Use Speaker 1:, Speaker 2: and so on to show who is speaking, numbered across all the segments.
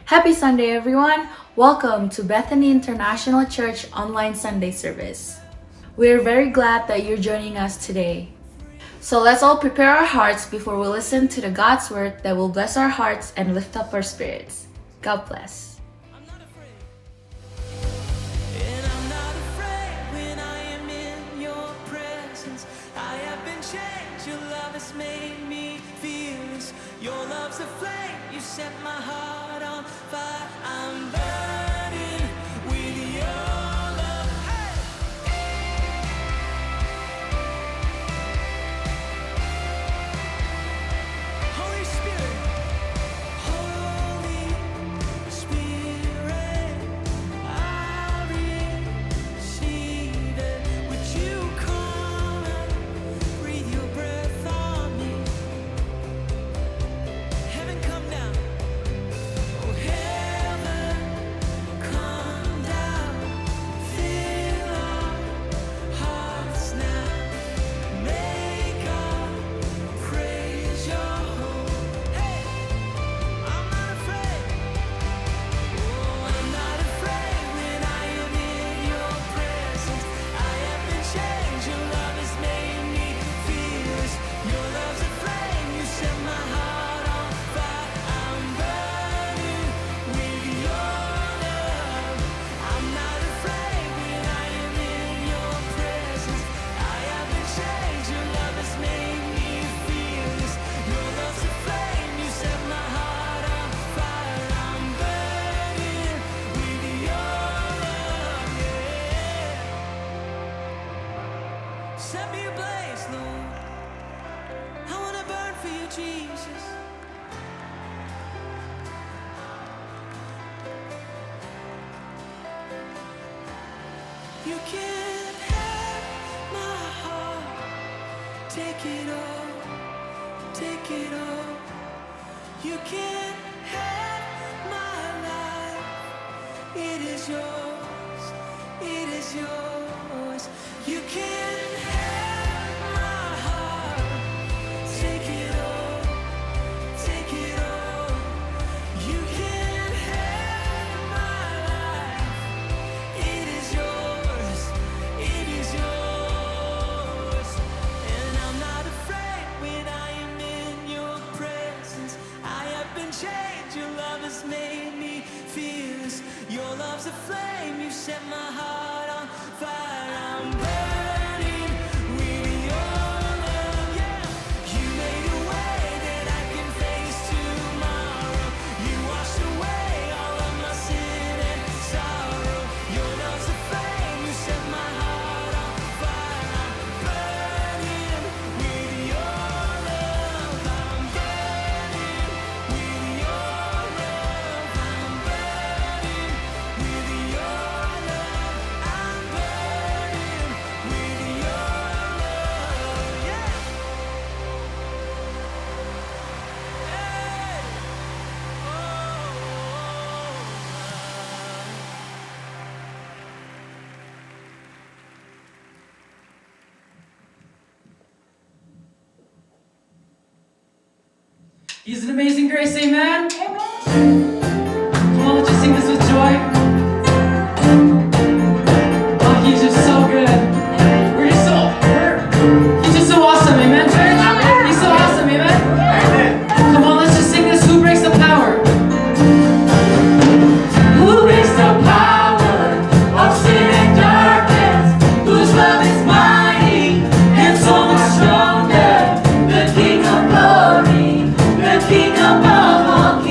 Speaker 1: Happy Sunday, everyone! Welcome to Bethany International Church online Sunday service. We are very glad that you're joining us today. So let's all prepare our hearts before we listen to the God's word that will bless our hearts and lift up our spirits. God bless.
Speaker 2: And I'm not afraid when I am in your presence. I have been changed, your love has made me fearless. Your love's a flame, you set my heart on fire. I'm burning with your love. Holy Spirit, Holy Spirit, I receive it. Would you come and breathe your breath on me? Heaven come down. Oh, heaven come down. Fill our hearts now. Make our praise your home. Hey, I'm not afraid. Oh, I'm not afraid when I am in your presence. I have been changed. Your love has made me fearless. Your love's a flame. You set my heart on fire. I'm burning with your love. I'm not afraid when I am in your presence. I have been changed. Your love has made me fearless. Your love's a flame. You set my heart on fire. I'm burning with your love. Yeah. Set me ablaze, Lord. I wanna burn for you, Jesus. You can have my heart. Take it all, take it all. You can have my life. It is yours, it is yours. You can have my heart. Take it all, take it all. You can have my life. It is yours, it is yours. And I'm not afraid when I am in your presence. I have been changed, your love has made me fearless. Your love's a flame, you set my heart on fire. I'm burning with your love, yeah. You made a way that I can face tomorrow. You washed away all of my sin and sorrow. Your love's a flame, you set my heart on fire. I'm burning with your love. I'm burning with your love. I'm burning with your love. I'm burning with your love, yeah. Hey.
Speaker 3: He's an amazing grace, amen? Amen. Come on, let's just sing this with joy. Oh, he's just so good. He's just so awesome, amen, church? He's so awesome, amen? Come on, let's just sing this. Who breaks the power? Who breaks the power of sin and darkness? Whose love is mighty and so much stronger? The King of glory, the King above all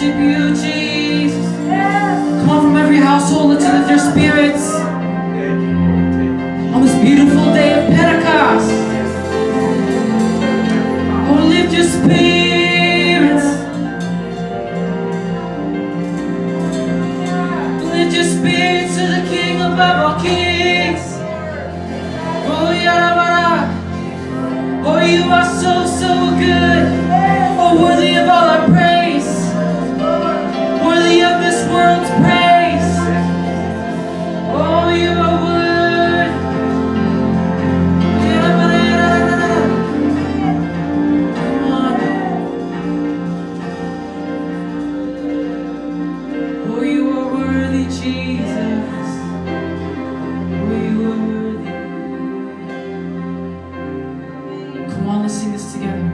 Speaker 3: worship you, Jesus. Come on, from every household, let's lift your spirits on this beautiful day of Pentecost. Oh, lift your spirits. Lift your spirits to the King above all kings. Oh, Yarabara. Oh, you are so, so good. Oh, worthy of all our praise. Worthy of this world's praise. Oh, you are worthy. Come on. Oh, you are worthy, Jesus. Oh, you are worthy. Come on, let's sing this together.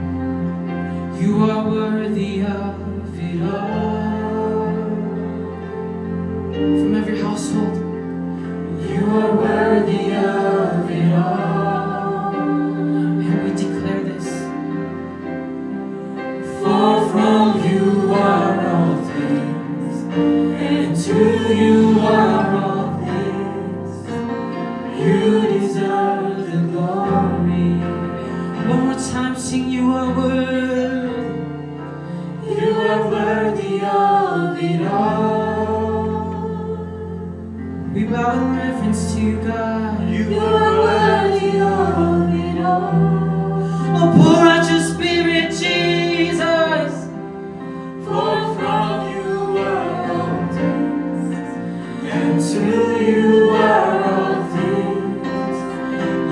Speaker 3: You are worthy of it all. From every household, you are worthy of it all. And we declare this. For from you are all things, and to you are all things. You deserve the glory. One more time, sing, you are worthy. You are worthy of it all. We bow in reverence to you, God. You are worthy of it all. Oh, pour out your spirit, Jesus. For from you are all things, and to you are all things.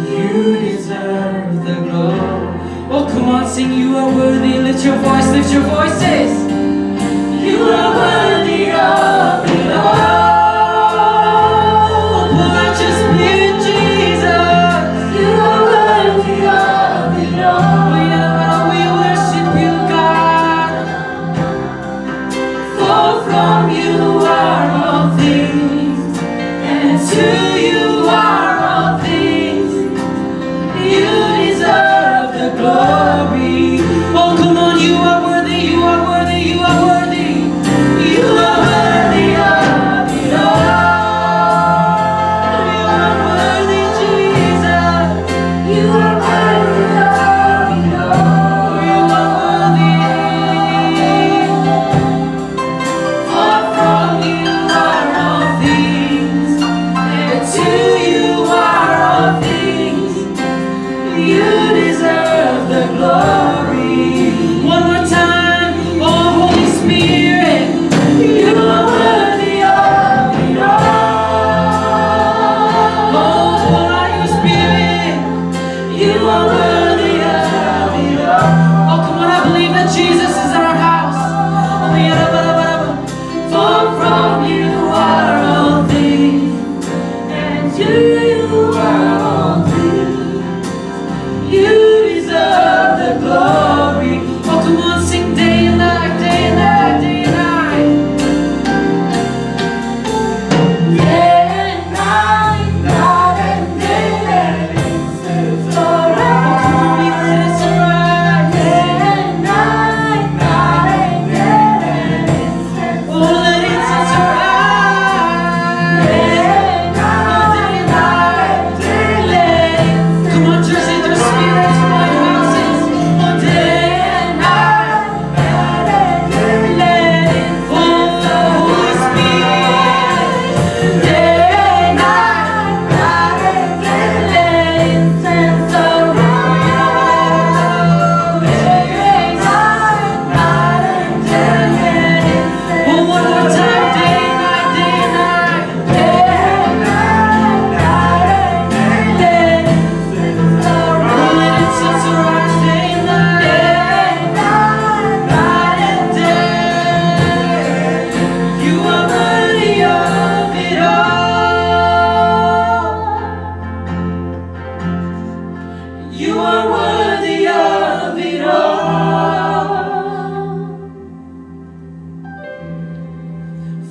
Speaker 3: You deserve the glory. Oh, come on, sing, you are worthy. Lift your voice, lift your voices. You are worthy of it all. Oh, pour out your spirit, Jesus. You are worthy of it all. We worship you, God. For from you are all things, and to you are all things. You deserve the glory. Oh, come on, you are worthy, you are worthy, you are worthy. You are worthy of it all. You are worthy, Jesus. You are worthy of it all. You are worthy. For from you are all things, and to you are all things. You deserve the glory. One more time, oh Holy Spirit, you are worthy of it all. Oh, pour out your spirit, you are worthy of it all. Oh, come on, I believe that Jesus is in our house. For from you are all things, and to you are all things. You deserve the glory. Oh, come on, sing day and night, day and night, day and night. Day and night, night and day, let incense arise. Oh, come on, we let it arise. Day and night, night and day, let incense arise. Oh, let incense arise. Day and night, day, let incense. Come on, church, lift your spirits, my houses. Oh, day and night, let incense. Oh, Holy Spirit. Day and night, let incense arise. Day and night, let incense. Oh, one more time, day and night, day and night. Day and night, let incense arise. Oh, let incense arise, day and night. Day and night and day. You are worthy of it all. You are worthy of it all.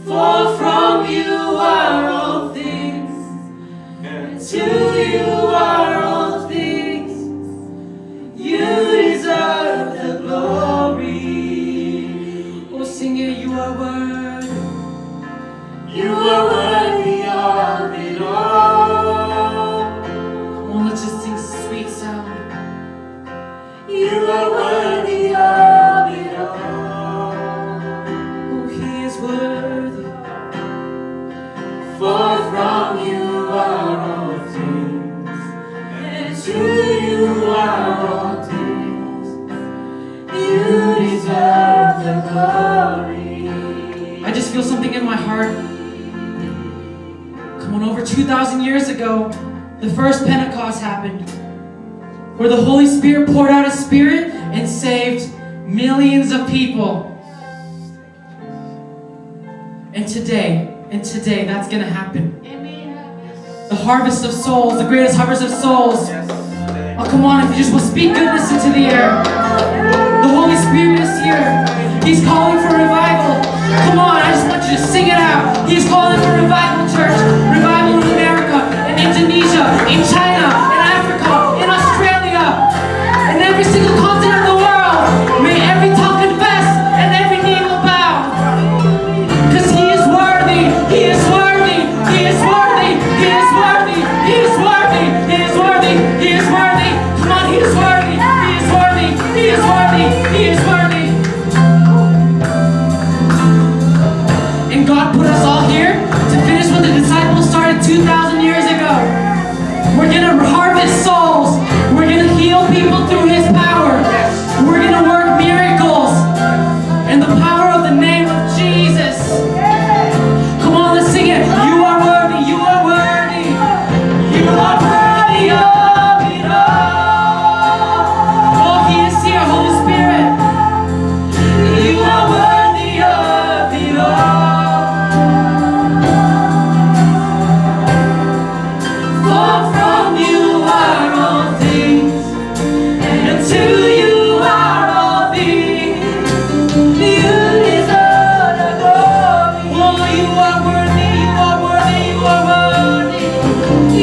Speaker 3: For from you are all things, and to you are all things. You deserve the glory. Oh, sing it, you are
Speaker 4: heart. Come on, over 2,000 years ago, the first Pentecost happened, where the Holy Spirit poured out His Spirit and saved millions of people. And today, that's going to happen. The harvest of souls, the greatest harvest of souls. Oh, come on, if you just will speak goodness into the air. The Holy Spirit is here. He's calling for revival. Come on, I just want you to sing it out. He's calling for revival, church. Revival in America, in Indonesia, in China, in Africa, in Australia, in every single continent of the world. May every tongue confess and every knee will bow. Because He is worthy. He is worthy. He is worthy. He is worthy. He is worthy. He is worthy. He is worthy. Come on, He is worthy. He is worthy. He is worthy. He is worthy. And God put us all here to finish what the disciples started 2,000 years ago. We're going to harvest souls. We're going to heal people through His power. We're going to work miracles in the power of the name of Jesus. Come on, let's sing it. You are worthy. You are worthy. You are worthy of it all. Oh, He is here, Holy Spirit. You are worthy of it all. For from You are all things, and to You are all things. You deserve the glory. Oh, You are worthy, You are worthy, You are worthy.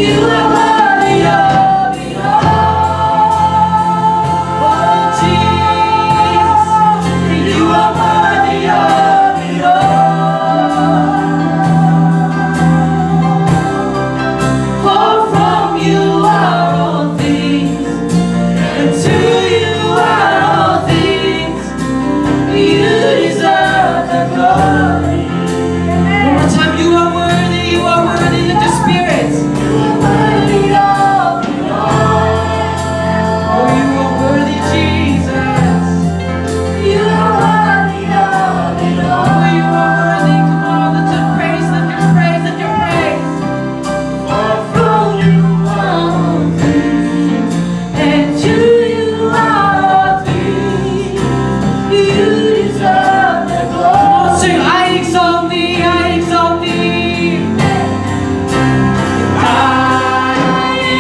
Speaker 4: You are worthy of it all. Oh, Jesus, You are worthy of it all. For from You are all things, and to You are all things. You deserve the glory. One more time, You are worthy, You are worthy. Lift your spirits. You are worthy of it all. Oh, You are worthy, Jesus. You are worthy of it all. Oh, You are worthy. Come on, lift your praise, lift your praise, lift your praise. For from You are all things, and to You are all things. You deserve the glory. Come on, sing, I exalt Thee, I exalt Thee. I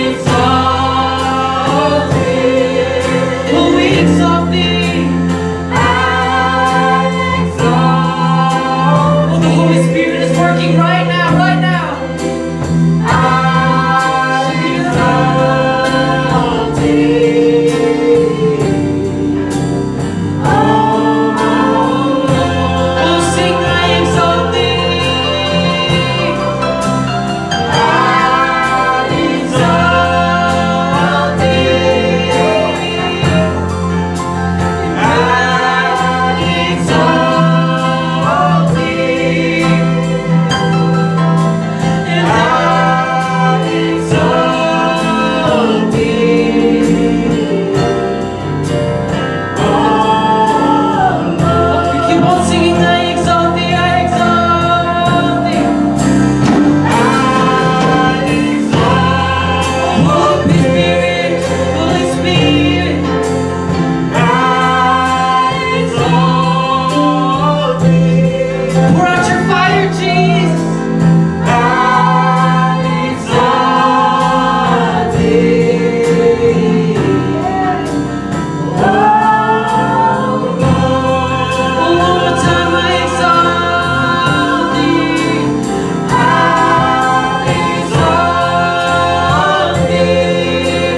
Speaker 4: exalt Thee. Oh, we exalt Thee. I exalt. Oh, the Holy Spirit is working right now, right now. I exalt Thee. Oh, sing, I exalt Thee. I exalt Thee. I exalt Thee. And I exalt Thee. Oh, we keep on singing, I exalt Thee, I exalt Thee. I exalt. Holy Spirit, Holy Spirit. I exalt Thee. Pour out Your fire, Jesus. I exalt Thee. Oh, one more time, I exalt Thee. I exalt Thee.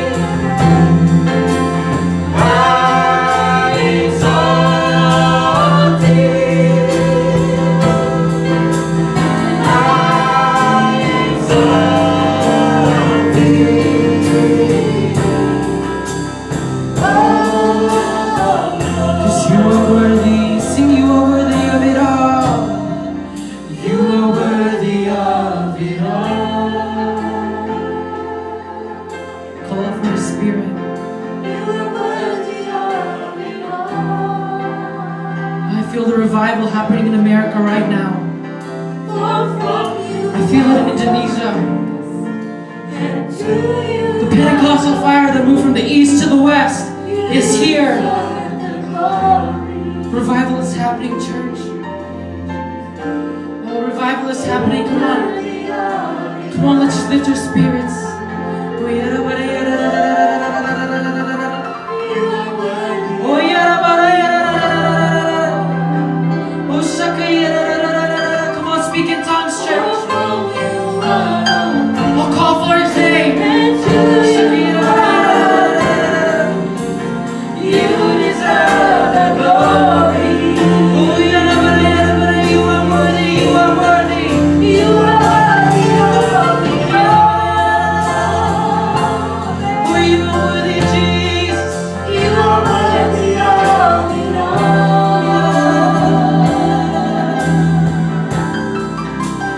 Speaker 4: I exalt Thee. I exalt Thee. Cause You are worthy, sing, You are worthy of it all. You are worthy of it all. Call out for the Spirit. You are worthy of it all. I feel the revival happening in America right now. For I feel it in Indonesia. The Pentecostal fire that moved from the east to the west is here. Revival is happening, church. Oh, revival is happening. Come on. Come on, let's just lift your spirits. Come on, speak in tongues, church. I'll call for his name. You deserve the glory. You are worthy, you are worthy. You are worthy of the glory. Oh, you are worthy, Jesus. You are worthy of it all.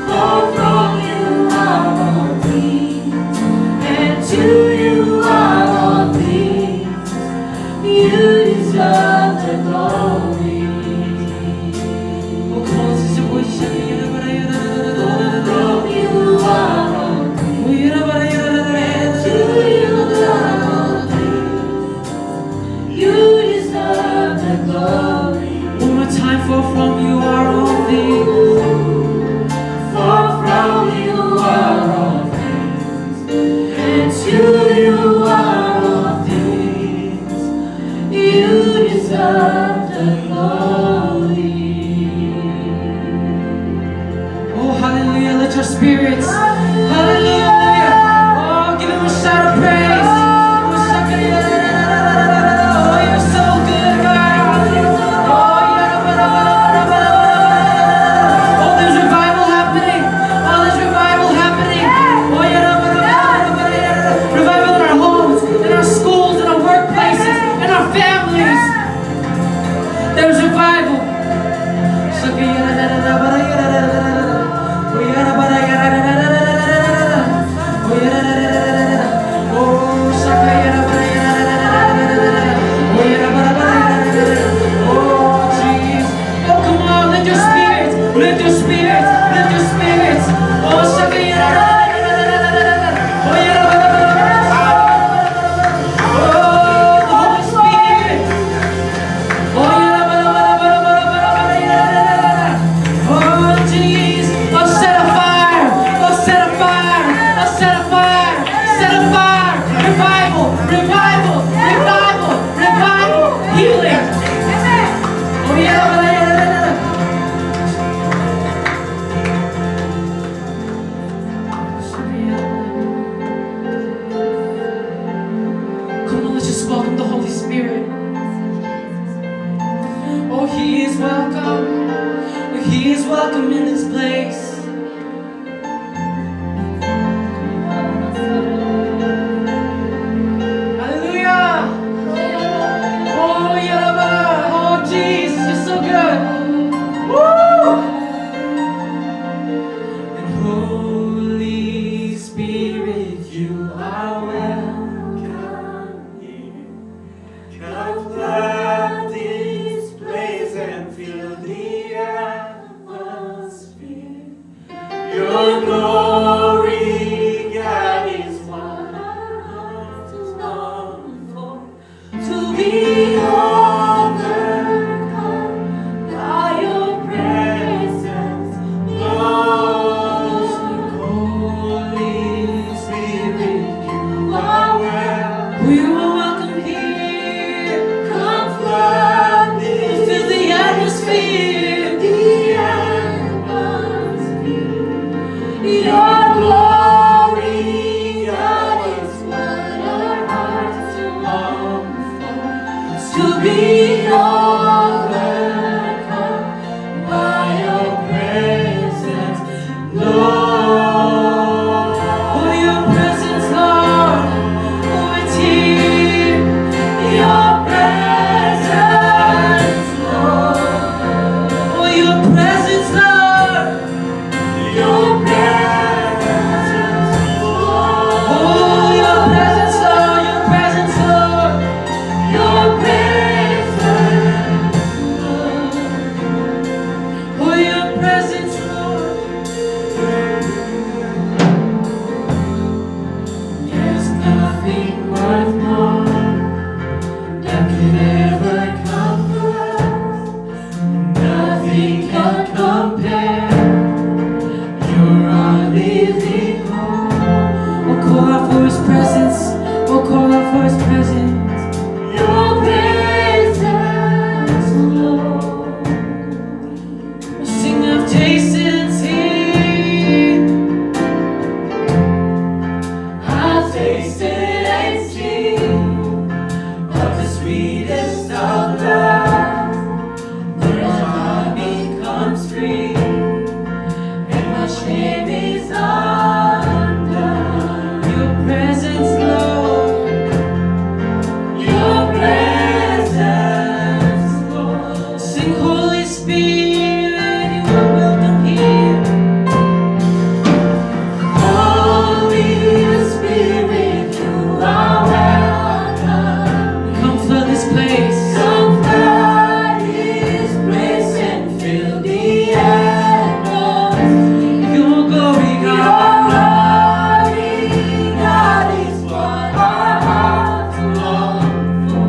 Speaker 4: For from you are all things, and to you are all things. You deserve the glory. Oh, come on, let's just worship you. From you are all things, and to you are all things. You deserve the glory. One more time, for from you are all things. For from you are all things, and to you are all things. You deserve the glory. Oh, hallelujah, let your spirits. Hallelujah. Oh, give him a shout of praise. Oh, you're so good, God. Oh, there's revival happening. Oh, there's revival happening. Oh, revival in our homes, in our schools, in our workplaces, in our families. There's revival. Oh, jeez. Oh, come on, lift your spirits. Lift your spirits. Lift your spirits. Oh, the Holy Spirit. Oh, jeez. Oh, set a fire. Oh, set a fire. Oh, set a fire. Set a fire. Revival. Revival. Revival. Revival. Healing. Oh, yeah. Come on, let's just welcome the Holy Spirit. Oh, He is welcome. Oh, He is welcome in this place. Hallelujah. Oh, Yaraba. Oh, Jesus, you're so good. Woo! And Holy Spirit, you are welcome here. Come flood this place and fill the atmosphere. Your glory, God, is what our hearts long for. To be overcome by your presence, Lord. Holy Spirit, you are welcome. You are welcome here. Come flood this. Fill the atmosphere. The atmosphere. Your glory, God, is what our hearts long for. To be overcome by your presence, Lord. Oh, your presence, Lord. Oh, it's here. Your presence, Lord. Oh, your presence, Lord. Your presence, Lord. Oh, your presence, Lord. Your presence, Lord. Your presence. His presence. We'll call out for His presence. Your presence, Lord. We'll sing, I've tasted and seen. I've tasted and seen of the sweetest of love. Where my heart becomes free and my shame is undone. Your presence, Lord. Your presence, Lord. Sing, Holy Spirit, you are welcome here. Holy Spirit, you are welcome. Come flood this place. Come flood this place and fill the atmosphere. Your glory, God. God is what our hearts long for.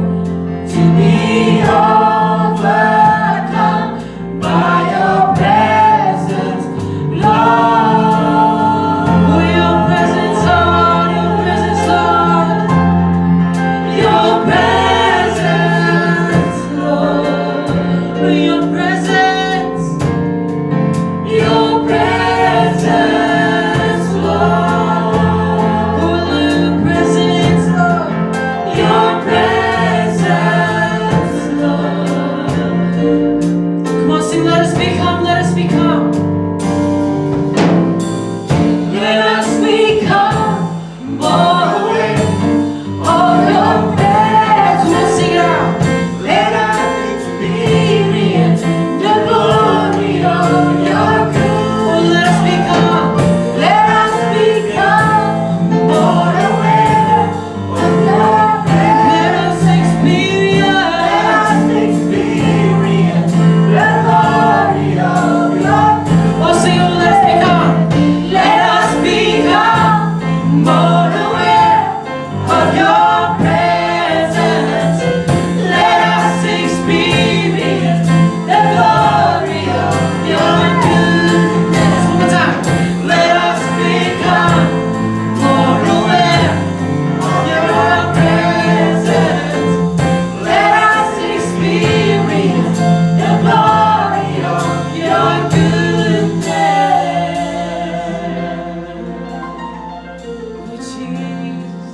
Speaker 4: To be overcome by your presence, Lord. Oh, your presence, Lord. Your presence, Lord. Your presence, Lord. Oh, your presence. Your presence, Lord. Oh, your presence, Lord. Your presence, Lord. Come on, sing, let us become, let us become. Let us become more aware of your presence. Come on, sing it out. Let us experience the glory of your good. Oh, let us become more aware of your presence. Let us experience the glory of your good. Oh, sing, oh, let us become more aware of your presence. Let us experience the glory of your goodness. One more time. Let us become more aware of your presence. Let us experience the glory of your goodness. Oh, Jesus.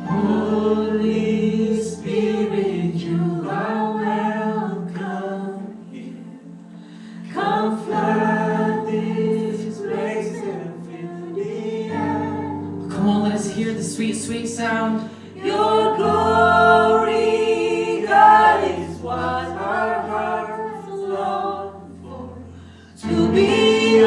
Speaker 4: Holy Spirit, you are welcome here. Come flood this place and fill the air. Come on, let us hear the sweet, sweet sound. Your glory, God, is what our hearts long for. To be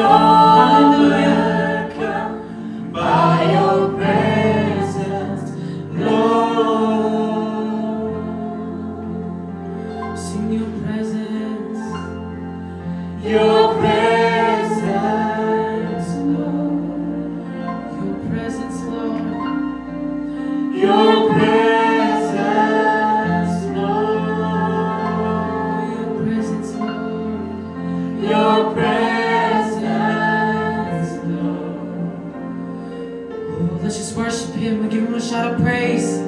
Speaker 4: overcome by your presence, Lord. Sing your presence, your presence, Lord. Your presence, Lord. Your presence, Lord. Your presence, Lord. Your presence, Lord. Oh, let's just worship Him and give Him a shout of praise.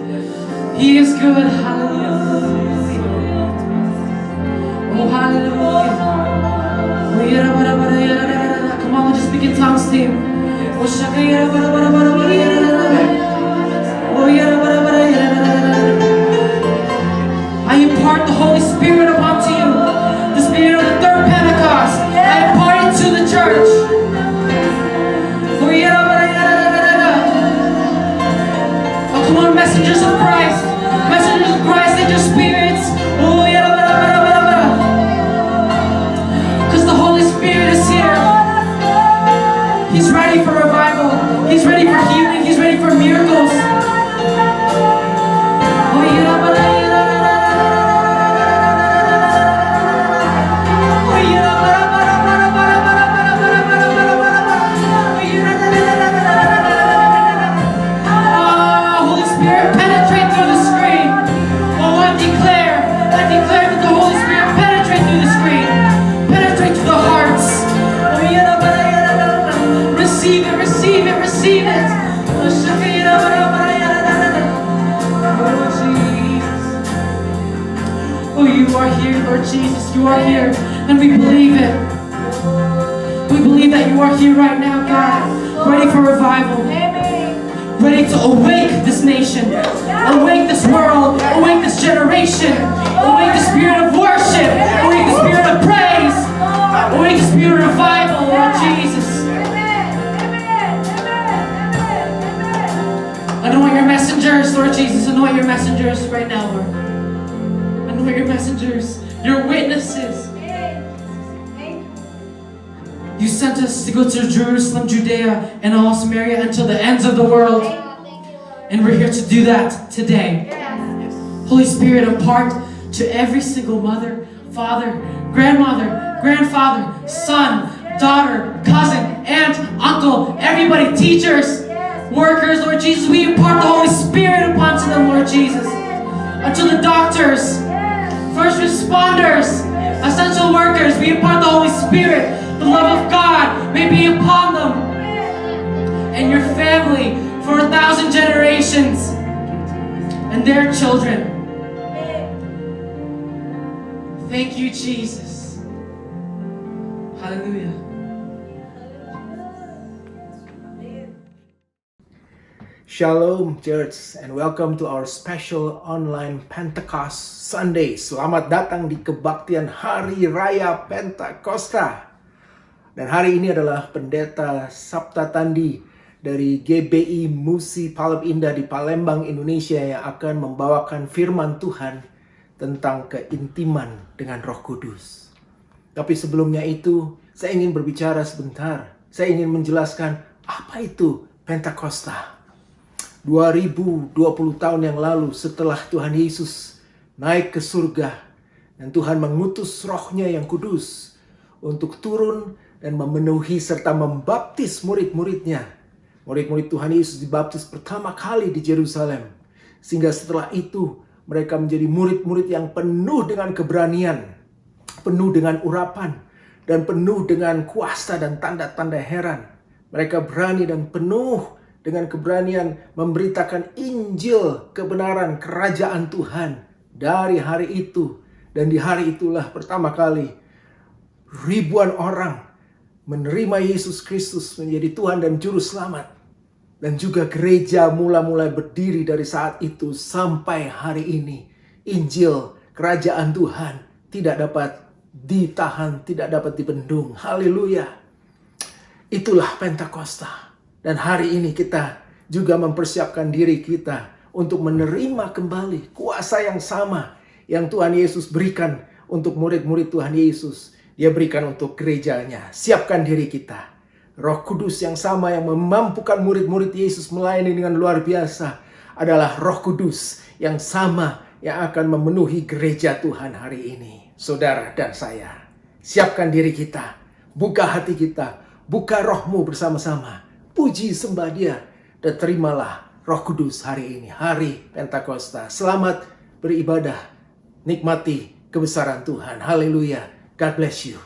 Speaker 4: He is good. Hallelujah. Oh, hallelujah. Oh, yada, bada, bada, yada, yada, yada. Come on, let's just begin tongues to Him. Oh, shaka, yada, bada, bada, bada, bada, yada, yada, yada. Oh, yada, bada, bada, yada, yada, yada. I impart the Holy Spirit upon you, the Spirit of the third Pentecost. I impart it to the church. Oh, yada, bada, yada, yada, yada. Oh, come on, messengers of Christ. Messengers of Christ, let your spirits. Oh, yada, bada, bada, bada, bada. Because the Holy Spirit is here. He's ready for revival. He's ready for healing. He's ready for miracles. Oh, yada, bada, yada, yada, yada. Oh, yada, bada, bada, bada, bada, bada, bada, bada, bada, bada, bada. Oh, yada, yada, yada, yada, yada, yada, yada. Oh, Holy Spirit, penetrate the receive it. Oh, you are here, Lord Jesus. You are here, and we believe it. We believe that you are here right now, God, ready for revival, ready to awake this nation, awake this world, awake this generation, awake the spirit of worship, awake the spirit of praise, awake the spirit of revival, Lord Jesus. Anoint your messengers, Lord Jesus. Anoint your messengers right now, Lord. Anoint your messengers, your witnesses. You sent us to go to Jerusalem, Judea, and all Samaria until the ends of the world. And we're here to do that today. Holy Spirit, impart to every single mother, father, grandmother, grandfather, son, daughter, cousin, aunt, uncle, everybody, teachers, workers, Lord Jesus, we impart the Holy Spirit upon them, Lord Jesus. Unto the doctors, first responders, essential workers, we impart the Holy Spirit. The love of God may be upon them and your family for 1,000 generations and their children. Thank you, Jesus. Hallelujah.
Speaker 5: Shalom Church and welcome to our special online Pentecost Sunday. Selamat datang di kebaktian Hari Raya Pentakosta. Dan hari ini adalah Pendeta Sabta Tandi dari GBI Musi Palem Indah di Palembang, Indonesia yang akan membawakan firman Tuhan tentang keintiman dengan Roh Kudus. Tapi sebelumnya itu, saya ingin berbicara sebentar. Saya ingin menjelaskan apa itu Pentakosta. 2020 tahun yang lalu setelah Tuhan Yesus naik ke surga dan Tuhan mengutus Roh-Nya yang kudus untuk turun dan memenuhi serta membaptis murid-muridnya. Murid-murid Tuhan Yesus dibaptis pertama kali di Yerusalem. Sehingga setelah itu mereka menjadi murid-murid yang penuh dengan keberanian, penuh dengan urapan, dan penuh dengan kuasa dan tanda-tanda heran. Mereka berani dan penuh dengan keberanian memberitakan Injil kebenaran kerajaan Tuhan dari hari itu. Dan di hari itulah pertama kali ribuan orang menerima Yesus Kristus menjadi Tuhan dan Juru Selamat. Dan juga gereja mulai berdiri dari saat itu sampai hari ini. Injil kerajaan Tuhan tidak dapat ditahan, tidak dapat dibendung. Haleluya. Itulah Pentakosta. Dan hari ini kita juga mempersiapkan diri kita untuk menerima kembali kuasa yang sama yang Tuhan Yesus berikan untuk murid-murid Tuhan Yesus. Dia berikan untuk gerejanya. Siapkan diri kita. Roh Kudus yang sama yang memampukan murid-murid Yesus melayani dengan luar biasa adalah Roh Kudus yang sama yang akan memenuhi gereja Tuhan hari ini. Saudara dan saya, siapkan diri kita. Buka hati kita. Buka rohmu bersama-sama. Puji sembah Dia dan terimalah Roh Kudus hari ini. Hari Pentakosta. Selamat beribadah. Nikmati kebesaran Tuhan. Haleluya. God bless you.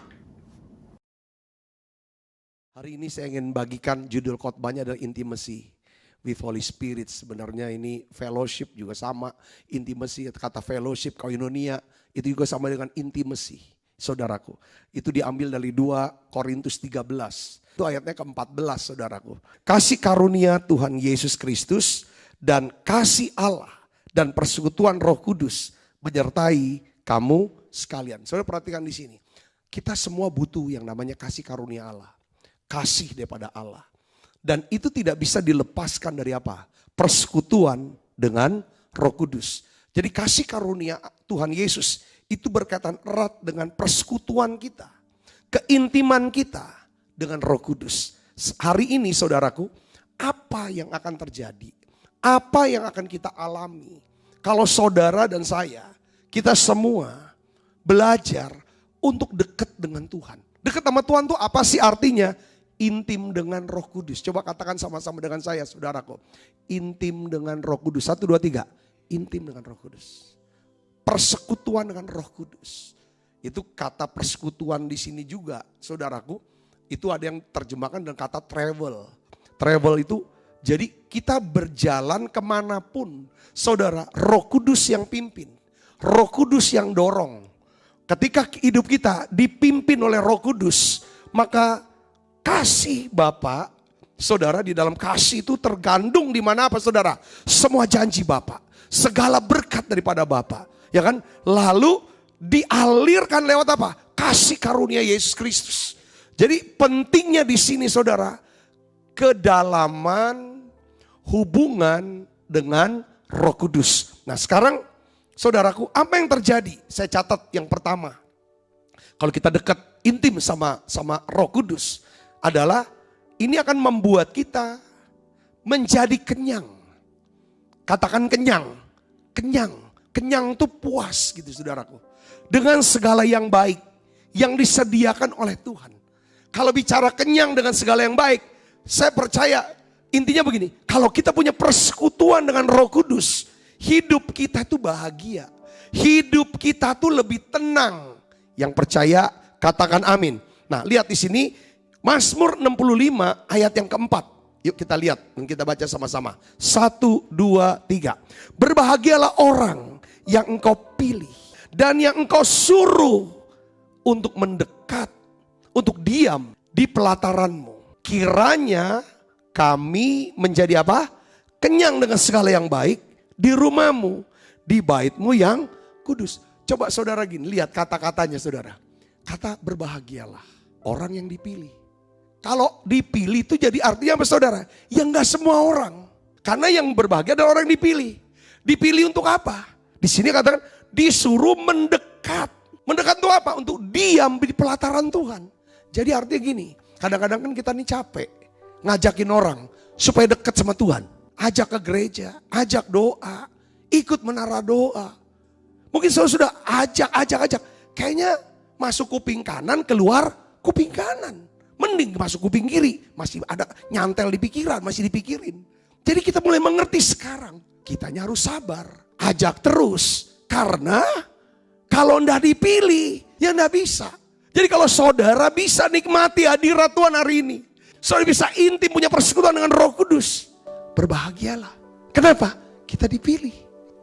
Speaker 6: Hari ini saya ingin bagikan judul khotbahnya adalah intimacy with Holy Spirit. Sebenarnya ini fellowship juga sama. Intimacy, kata fellowship, koinonia, itu juga sama dengan intimacy. Saudaraku, itu diambil dari 2 Korintus 13. Itu ayatnya ke-14, saudaraku. Kasih karunia Tuhan Yesus Kristus dan kasih Allah dan persekutuan Roh Kudus menyertai kamu sekalian. Saudara perhatikan di sini. Kita semua butuh yang namanya kasih karunia Allah. Kasih daripada Allah. Dan itu tidak bisa dilepaskan dari apa? Persekutuan dengan Roh Kudus. Jadi kasih karunia Tuhan Yesus itu berkaitan erat dengan persekutuan kita. Keintiman kita dengan Roh Kudus. Hari ini saudaraku, apa yang akan terjadi? Apa yang akan kita alami? Kalau saudara dan saya, kita semua belajar untuk dekat dengan Tuhan. Dekat sama Tuhan itu apa sih artinya? Intim dengan Roh Kudus. Coba katakan sama-sama dengan saya, saudaraku. Intim dengan Roh Kudus. 1, 2, 3. Intim dengan Roh Kudus. Persekutuan dengan Roh Kudus. Itu kata persekutuan di sini juga, saudaraku. Itu ada yang terjemahkan dengan kata travel. Travel itu, jadi kita berjalan kemanapun. Saudara, Roh Kudus yang pimpin. Roh Kudus yang dorong. Ketika hidup kita dipimpin oleh Roh Kudus, maka kasih Bapa, saudara, di dalam kasih itu tergandung di mana apa saudara? Semua janji Bapa, segala berkat daripada Bapa, ya kan? Lalu dialirkan lewat apa? Kasih karunia Yesus Kristus. Jadi pentingnya di sini saudara, kedalaman hubungan dengan Roh Kudus. Nah sekarang saudaraku, apa yang terjadi? Saya catat yang pertama. Kalau kita dekat intim sama Roh Kudus adalah ini akan membuat kita menjadi kenyang. Katakan kenyang. Kenyang. Kenyang itu puas gitu saudaraku. Dengan segala yang baik yang disediakan oleh Tuhan. Kalau bicara kenyang dengan segala yang baik, saya percaya intinya begini. Kalau kita punya persekutuan dengan Roh Kudus, hidup kita itu bahagia. Hidup kita tuh lebih tenang. Yang percaya katakan amin. Nah, lihat di sini Mazmur 65 ayat yang keempat. Yuk kita lihat dan kita baca sama-sama. 1, 2, 3. Berbahagialah orang yang engkau pilih dan yang engkau suruh untuk mendekat, untuk diam di pelataranmu. Kiranya kami menjadi apa? Kenyang dengan segala yang baik di rumahmu, di baitmu yang kudus. Coba saudara gini, lihat kata-katanya saudara. Kata berbahagialah orang yang dipilih. Kalau dipilih itu jadi artinya apa saudara? Ya enggak semua orang. Karena yang berbahagia adalah orang yang dipilih. Dipilih untuk apa? Di sini katakan disuruh mendekat. Mendekat untuk apa? Untuk diam di pelataran Tuhan. Jadi artinya gini, kadang-kadang kan kita nih capek ngajakin orang supaya dekat sama Tuhan. Ajak ke gereja, ajak doa, ikut menara doa. Mungkin sudah ajak. Kayaknya masuk kuping kanan, keluar kuping kanan. Mending masuk kuping kiri, masih ada nyantel di pikiran, masih dipikirin. Jadi kita mulai mengerti sekarang, kitanya harus sabar. Ajak terus, karena kalau enggak dipilih, ya enggak bisa. Jadi kalau saudara bisa nikmati hadirat Tuhan hari ini, saudara bisa intim punya persekutuan dengan Roh Kudus, berbahagialah. Kenapa? Kita dipilih.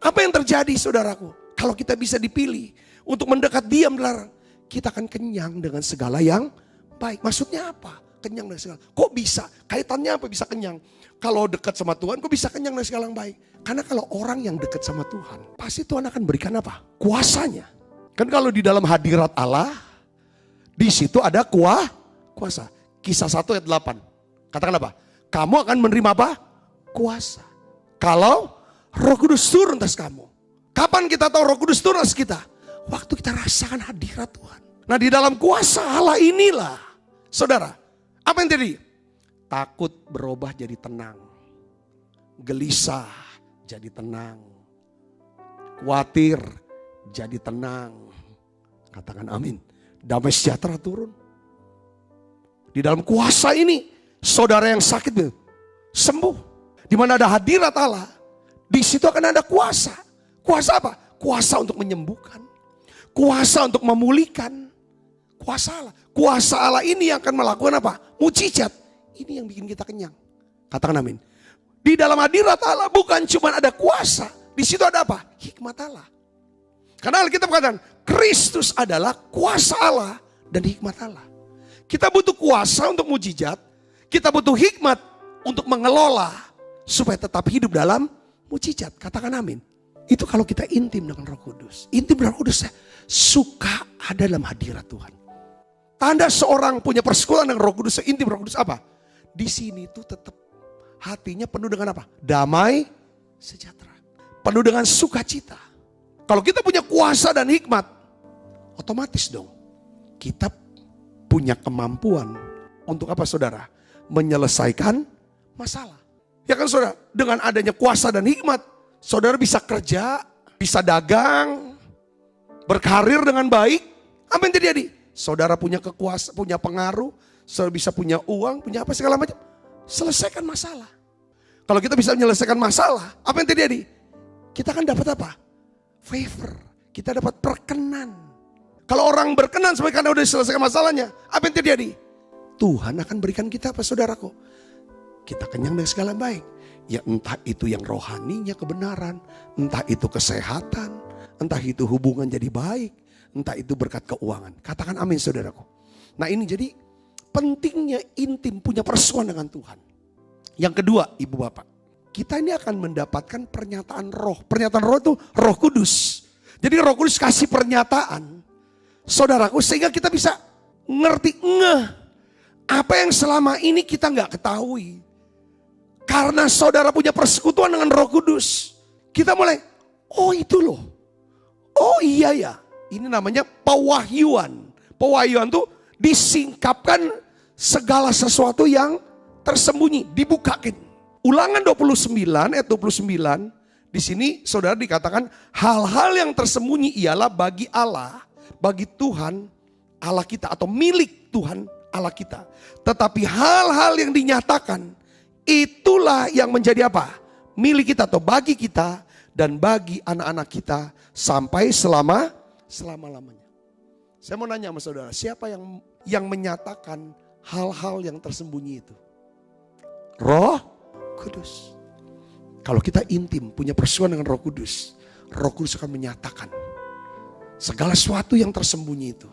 Speaker 6: Apa yang terjadi saudaraku? Kalau kita bisa dipilih untuk mendekat diam dilarang, kita akan kenyang dengan segala yang baik. Maksudnya apa? Kenyang dengan segala. Kok bisa? Kaitannya apa bisa kenyang? Kalau dekat sama Tuhan, kok bisa kenyang dengan segala yang baik? Karena kalau orang yang dekat sama Tuhan, pasti Tuhan akan berikan apa? Kuasanya. Kan kalau di dalam hadirat Allah, di situ ada kuasa. Kisah 1 ayat 8. Katakan apa? Kamu akan menerima apa? Kuasa. Kalau Roh Kudus turun atas kamu. Kapan kita tahu Roh Kudus turun atas kita? Waktu kita rasakan hadirat Tuhan. Nah di dalam kuasa Allah inilah, saudara, apa yang terjadi? Takut berubah jadi tenang. Gelisah jadi tenang. Khawatir jadi tenang. Katakan amin. Damai sejahtera turun. Di dalam kuasa ini, saudara yang sakit sembuh. Di mana ada hadirat Allah, di situ akan ada kuasa. Kuasa apa? Kuasa untuk menyembuhkan. Kuasa untuk memulihkan. Kuasa Allah. Kuasa Allah ini yang akan melakukan apa? Mujizat. Ini yang bikin kita kenyang. Katakan amin. Di dalam hadirat Allah bukan cuma ada kuasa. Di situ ada apa? Hikmat Allah. Karena Alkitab katakan, Kristus adalah kuasa Allah dan hikmat Allah. Kita butuh kuasa untuk mujizat. Kita butuh hikmat untuk mengelola supaya tetap hidup dalam mujizat. Katakan amin. Itu kalau kita intim dengan Roh Kudus. Intim dengan Roh Kudus, suka ada dalam hadirat Tuhan. Tanda seorang punya persekutuan dengan Roh Kudus, intim Roh Kudus apa? Di sini tuh tetap hatinya penuh dengan apa? Damai, sejahtera. Penuh dengan sukacita. Kalau kita punya kuasa dan hikmat, otomatis dong kita punya kemampuan untuk apa saudara? Menyelesaikan masalah. Ya kan saudara, dengan adanya kuasa dan hikmat, saudara bisa kerja, bisa dagang, berkarir dengan baik. Apa yang terjadi? Saudara punya kekuasaan, punya pengaruh, saudara bisa punya uang, punya apa segala macam. Selesaikan masalah. Kalau kita bisa menyelesaikan masalah, apa yang terjadi? Kita akan dapat apa? Favor. Kita dapat perkenan. Kalau orang berkenan sebagai karena udah selesaikan masalahnya, apa yang terjadi? Tuhan akan berikan kita apa saudaraku? kita kenyang dengan segala baik. Ya entah itu yang rohaninya kebenaran, entah itu kesehatan, entah itu hubungan jadi baik, entah itu berkat keuangan. Katakan amin saudaraku. Nah ini jadi pentingnya intim punya persoalan dengan Tuhan. Yang kedua ibu bapak, kita ini akan mendapatkan pernyataan roh. Pernyataan roh itu Roh Kudus. Jadi Roh Kudus kasih pernyataan saudaraku sehingga kita bisa ngerti apa yang selama ini kita nggak ketahui. Karena saudara punya persekutuan dengan Roh Kudus, kita mulai, oh itu loh, oh iya ya, ini namanya pewahyuan. Pewahyuan tuh disingkapkan segala sesuatu yang tersembunyi, dibukakan. Ulangan 29 ayat 29, di sini saudara dikatakan hal-hal yang tersembunyi ialah bagi Allah, bagi Tuhan Allah kita atau milik Tuhan Allah kita. Tetapi hal-hal yang dinyatakan itulah yang menjadi apa? Milik kita atau bagi kita dan bagi anak-anak kita sampai selama-lamanya. Saya mau nanya sama saudara, siapa yang menyatakan hal-hal yang tersembunyi itu? Roh Kudus. Kalau kita intim, punya persoalan dengan Roh Kudus akan menyatakan segala sesuatu yang tersembunyi itu.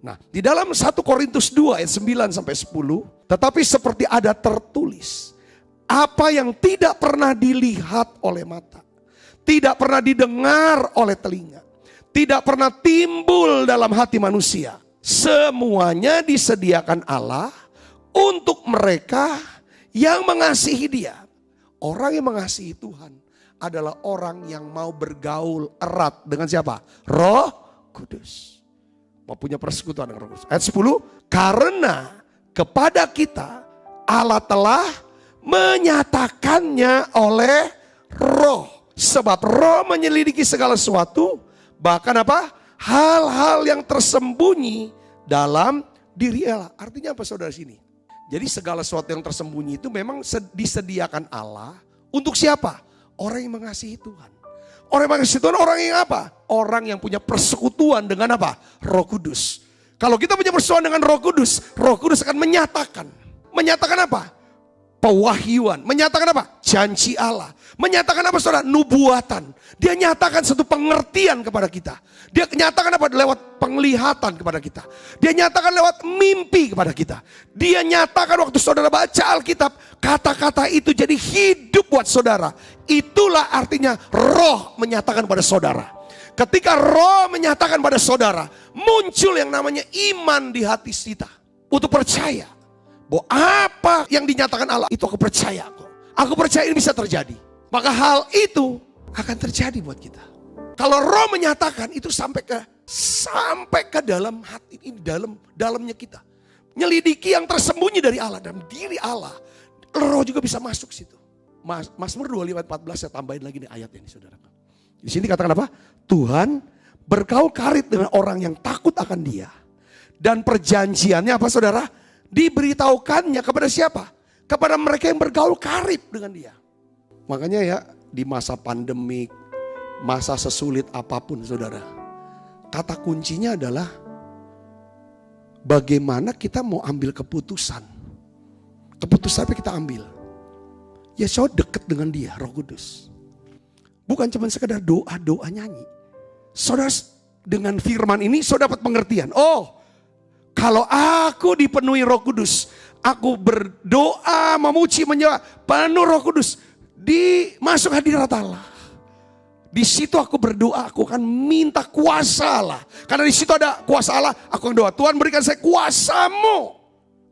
Speaker 6: Nah, di dalam 1 Korintus 2 ayat 9 sampai 10, tetapi seperti ada tertulis, apa yang tidak pernah dilihat oleh mata, tidak pernah didengar oleh telinga, tidak pernah timbul dalam hati manusia, semuanya disediakan Allah untuk mereka yang mengasihi Dia. Orang yang mengasihi Tuhan adalah orang yang mau bergaul erat dengan siapa? Roh Kudus. Mau punya persekutuan dengan Roh Kudus. Ayat 10, karena kepada kita Allah telah menyatakannya oleh Roh. Sebab Roh menyelidiki segala sesuatu, bahkan apa? Hal-hal yang tersembunyi dalam diri Allah. Artinya apa saudara sini? Jadi segala sesuatu yang tersembunyi itu memang disediakan Allah untuk siapa? Orang yang mengasihi Tuhan. Orang yang mengasihi Tuhan orang yang apa? Orang yang punya persekutuan dengan apa? Roh Kudus. Kalau kita punya persekutuan dengan Roh Kudus akan menyatakan. Menyatakan apa? Pewahyuan. Menyatakan apa? Janji Allah. Menyatakan apa saudara? Nubuatan. Dia nyatakan satu pengertian kepada kita. Dia nyatakan apa? Lewat penglihatan kepada kita. Dia nyatakan lewat mimpi kepada kita. Dia nyatakan waktu saudara baca Alkitab, kata-kata itu jadi hidup buat saudara. Itulah artinya Roh menyatakan pada saudara. Ketika Roh menyatakan pada saudara, muncul yang namanya iman di hati kita. Untuk percaya bahwa apa yang dinyatakan Allah itu aku percaya kok. Aku percaya ini bisa terjadi. Maka hal itu akan terjadi buat kita. Kalau Roh menyatakan itu sampai ke dalam hati ini, dalamnya kita. Nyelidiki yang tersembunyi dari Allah dan diri Allah. Roh juga bisa masuk situ. Mazmur 25 ayat 14 saya tambahin lagi nih ayat ini saudara. Di sini katakan apa? Tuhan bergaul karib dengan orang yang takut akan Dia. Dan perjanjiannya apa saudara? Diberitahukannya kepada siapa? Kepada mereka yang bergaul karib dengan Dia. Makanya ya di masa pandemik, masa sesulit apapun saudara. Kata kuncinya adalah bagaimana kita mau ambil keputusan. Keputusan apa kita ambil? Ya saudara dekat dengan Dia, Roh Kudus. Bukan cuma sekedar doa nyanyi. Saudara dengan firman ini saudara dapat pengertian. Oh, kalau aku dipenuhi Roh Kudus, aku berdoa, memuji, menyembah, penuh Roh Kudus, masuk hadirat Allah. Di situ aku berdoa, aku akan minta kuasa Allah. Karena di situ ada kuasa Allah, aku akan doa, Tuhan berikan saya kuasa-Mu.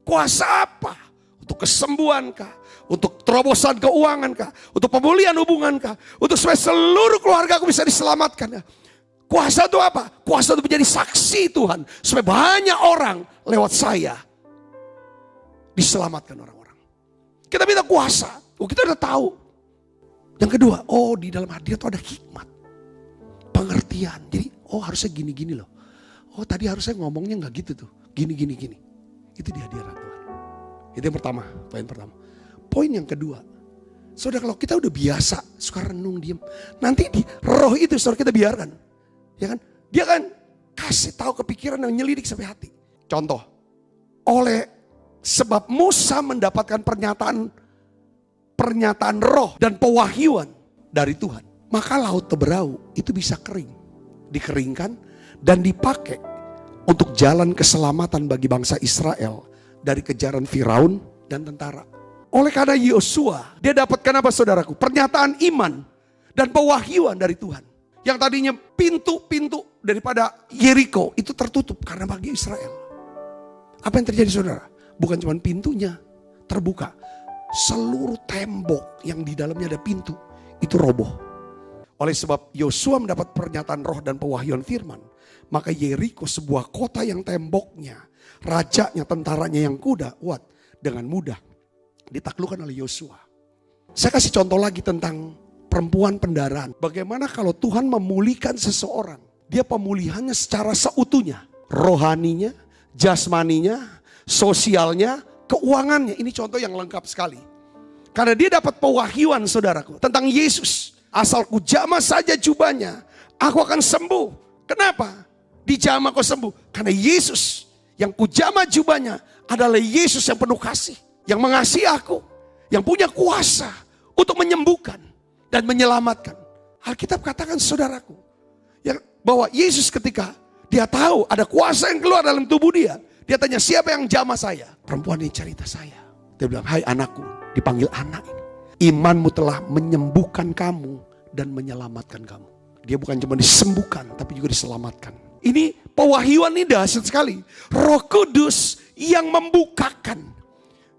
Speaker 6: Kuasa apa? Untuk kesembuhan kah? Untuk terobosan keuangan kah? Untuk pemulihan hubungan kah? Untuk supaya seluruh keluarga aku bisa diselamatkan. Kuasa itu apa? Kuasa itu menjadi saksi Tuhan. Supaya banyak orang lewat saya diselamatkan orang-orang. Kita minta kuasa. Oh, kita udah tahu. Yang kedua, oh di dalam hadirat itu ada hikmat. Pengertian. Jadi, oh harusnya gini-gini loh. Oh tadi harusnya ngomongnya gak gitu tuh. Gini-gini. Itu di hadirat Tuhan. Itu yang pertama, poin pertama. Poin yang kedua, saudara kalau kita udah biasa suka renung diam, nanti di roh itu saudara kita biarkan, ya kan? Dia kan kasih tahu kepikiran yang nyelidik sampai hati. Contoh, oleh sebab Musa mendapatkan pernyataan pernyataan roh dan pewahyuan dari Tuhan, maka laut Teberau itu bisa kering, dikeringkan dan dipakai untuk jalan keselamatan bagi bangsa Israel dari kejaran Firaun dan tentara. Oleh karena Yosua, dia dapatkan apa saudaraku? Pernyataan iman dan pewahyuan dari Tuhan. Yang tadinya pintu-pintu daripada Yeriko itu tertutup karena bagi Israel. Apa yang terjadi saudara? Bukan cuma pintunya terbuka, seluruh tembok yang di dalamnya ada pintu itu roboh. Oleh sebab Yosua mendapat pernyataan roh dan pewahyuan firman, maka Yeriko, sebuah kota yang temboknya, rajanya, tentaranya yang kuat, dengan mudah ditaklukkan oleh Yosua. Saya kasih contoh lagi tentang perempuan pendaraan. Bagaimana kalau Tuhan memulihkan seseorang, dia pemulihannya secara seutuhnya, rohaninya, jasmaninya, sosialnya, keuangannya. Ini contoh yang lengkap sekali. Karena dia dapat pewahyuan saudaraku tentang Yesus. Asal ku jamah saja jubahnya, aku akan sembuh. Kenapa? Dijamah kau sembuh. Karena Yesus yang ku jamah jubahnya adalah Yesus yang penuh kasih, yang mengasihi aku, yang punya kuasa untuk menyembuhkan dan menyelamatkan. Alkitab katakan saudaraku, bahwa Yesus ketika dia tahu ada kuasa yang keluar dalam tubuh dia, dia tanya, siapa yang jamah saya? Perempuan ini cerita saya. Dia bilang, hai anakku, dipanggil anak ini. Imanmu telah menyembuhkan kamu dan menyelamatkan kamu. Dia bukan cuma disembuhkan, tapi juga diselamatkan. Ini pewahyuan ini dahsyat sekali. Roh Kudus yang membukakan.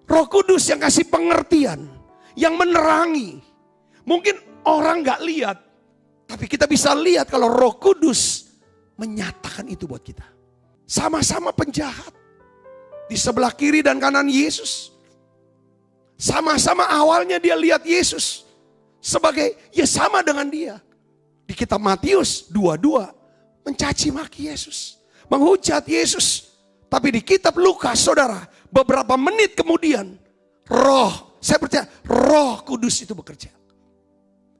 Speaker 6: Roh Kudus yang kasih pengertian, yang menerangi. Mungkin orang gak lihat, tapi kita bisa lihat kalau Roh Kudus menyatakan itu buat kita. Sama-sama penjahat. Di sebelah kiri dan kanan Yesus. Sama-sama awalnya dia lihat Yesus sebagai ya sama dengan dia. Di kitab Matius 22 mencaci maki Yesus, menghujat Yesus. Tapi di kitab Lukas saudara, beberapa menit kemudian saya percaya Roh Kudus itu bekerja.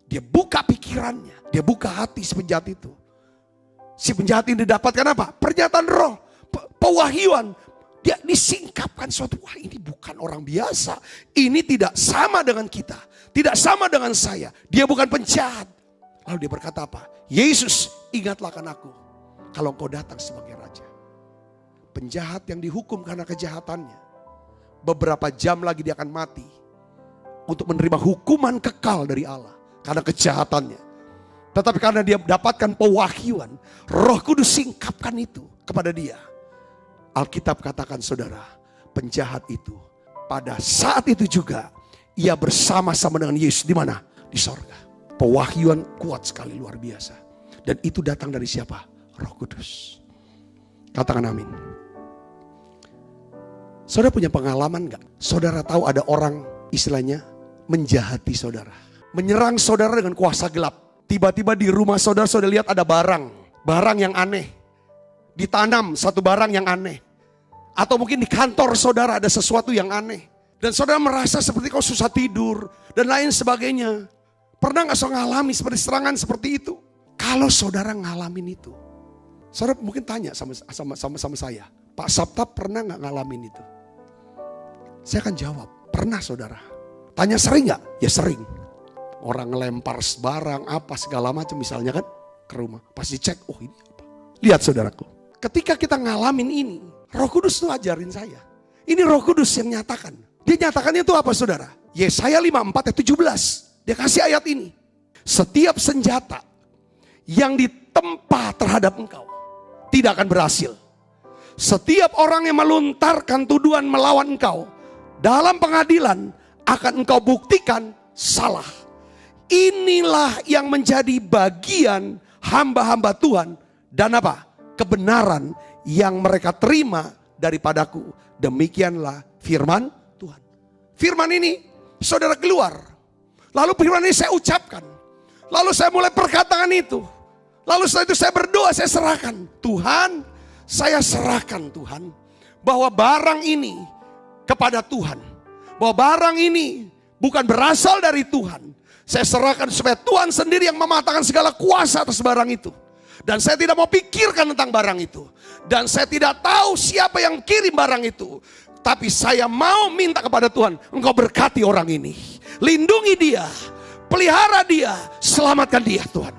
Speaker 6: Dia buka pikirannya, dia buka hati si penjahat itu. Si penjahat ini didapatkan apa? Pernyataan roh, pewahyuan. Dia disingkapkan suatu, wah ini bukan orang biasa. Ini tidak sama dengan kita. Tidak sama dengan saya. Dia bukan penjahat. Lalu dia berkata apa? Yesus, ingatlah akan aku kalau engkau datang sebagai raja. Penjahat yang dihukum karena kejahatannya, beberapa jam lagi dia akan mati untuk menerima hukuman kekal dari Allah karena kejahatannya. Tetapi karena dia mendapatkan pewahyuan, Roh Kudus singkapkan itu kepada dia. Alkitab katakan saudara, penjahat itu pada saat itu juga ia bersama-sama dengan Yesus di mana? Di sorga. Pewahyuan kuat sekali, luar biasa. Dan itu datang dari siapa? Roh Kudus. Katakan amin. Saudara punya pengalaman gak? Saudara tahu ada orang istilahnya menjahati saudara. Menyerang saudara dengan kuasa gelap. Tiba-tiba di rumah saudara lihat ada barang yang aneh. Ditanam satu barang yang aneh. Atau mungkin di kantor saudara ada sesuatu yang aneh. Dan saudara merasa seperti kau susah tidur dan lain sebagainya. Pernah gak saudara ngalami seperti serangan seperti itu? Kalau saudara ngalamin itu, saudara mungkin tanya sama saya, Pak Sabta pernah gak ngalamin itu? Saya akan jawab, pernah saudara. Tanya sering gak? Ya sering. Orang ngelempar barang apa segala macam misalnya kan ke rumah. Pasti cek, oh ini apa. Lihat saudaraku, ketika kita ngalamin ini, Roh Kudus tuh ajarin saya. Ini Roh Kudus yang nyatakan. Dia nyatakannya itu apa saudara? Yesaya 54 ayat 17. Dia kasih ayat ini. Setiap senjata yang ditempa terhadap engkau tidak akan berhasil. Setiap orang yang melontarkan tuduhan melawan engkau dalam pengadilan akan engkau buktikan salah. Inilah yang menjadi bagian hamba-hamba Tuhan dan apa? Kebenaran yang mereka terima daripadaku. Demikianlah firman Tuhan. Firman ini saudara keluar. Lalu firman ini saya ucapkan. Lalu saya mulai perkataan itu. Lalu setelah itu saya berdoa, saya serahkan. Tuhan, saya serahkan Tuhan. Bahwa barang ini kepada Tuhan. Bahwa barang ini bukan berasal dari Tuhan. Saya serahkan supaya Tuhan sendiri yang mematahkan segala kuasa atas barang itu. Dan saya tidak mau pikirkan tentang barang itu. Dan saya tidak tahu siapa yang kirim barang itu. Tapi saya mau minta kepada Tuhan, engkau berkati orang ini. lindungi dia, pelihara dia, selamatkan dia Tuhan.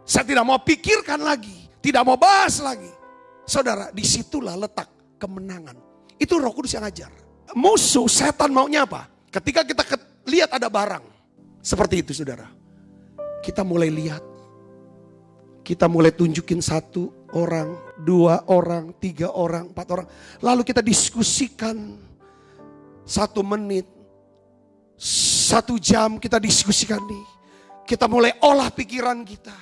Speaker 6: Saya tidak mau pikirkan lagi, tidak mau bahas lagi. Saudara, disitulah letak kemenangan. Itu Roh Kudus yang ajar. Musuh setan maunya apa? Ketika kita lihat ada barang seperti itu saudara, kita mulai lihat, kita mulai tunjukin 1 orang, 2 orang, 3 orang, 4 orang. Lalu kita diskusikan 1 menit, 1 jam kita diskusikan nih. Kita mulai olah pikiran kita.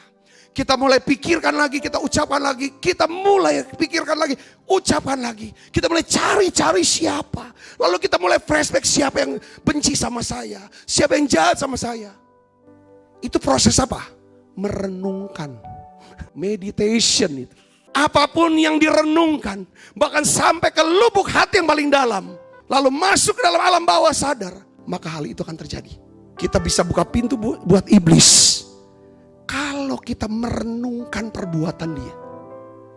Speaker 6: Kita mulai pikirkan lagi, kita ucapkan lagi. Kita mulai pikirkan lagi, ucapkan lagi. Kita mulai cari-cari siapa. Lalu kita mulai flashback siapa yang benci sama saya. Siapa yang jahat sama saya. Itu proses apa? Merenungkan. Meditation itu. Apapun yang direnungkan. Bahkan sampai ke lubuk hati yang paling dalam. Lalu masuk ke dalam alam bawah sadar. Maka hal itu akan terjadi. Kita bisa buka pintu buat iblis. Kalau kita merenungkan perbuatan dia.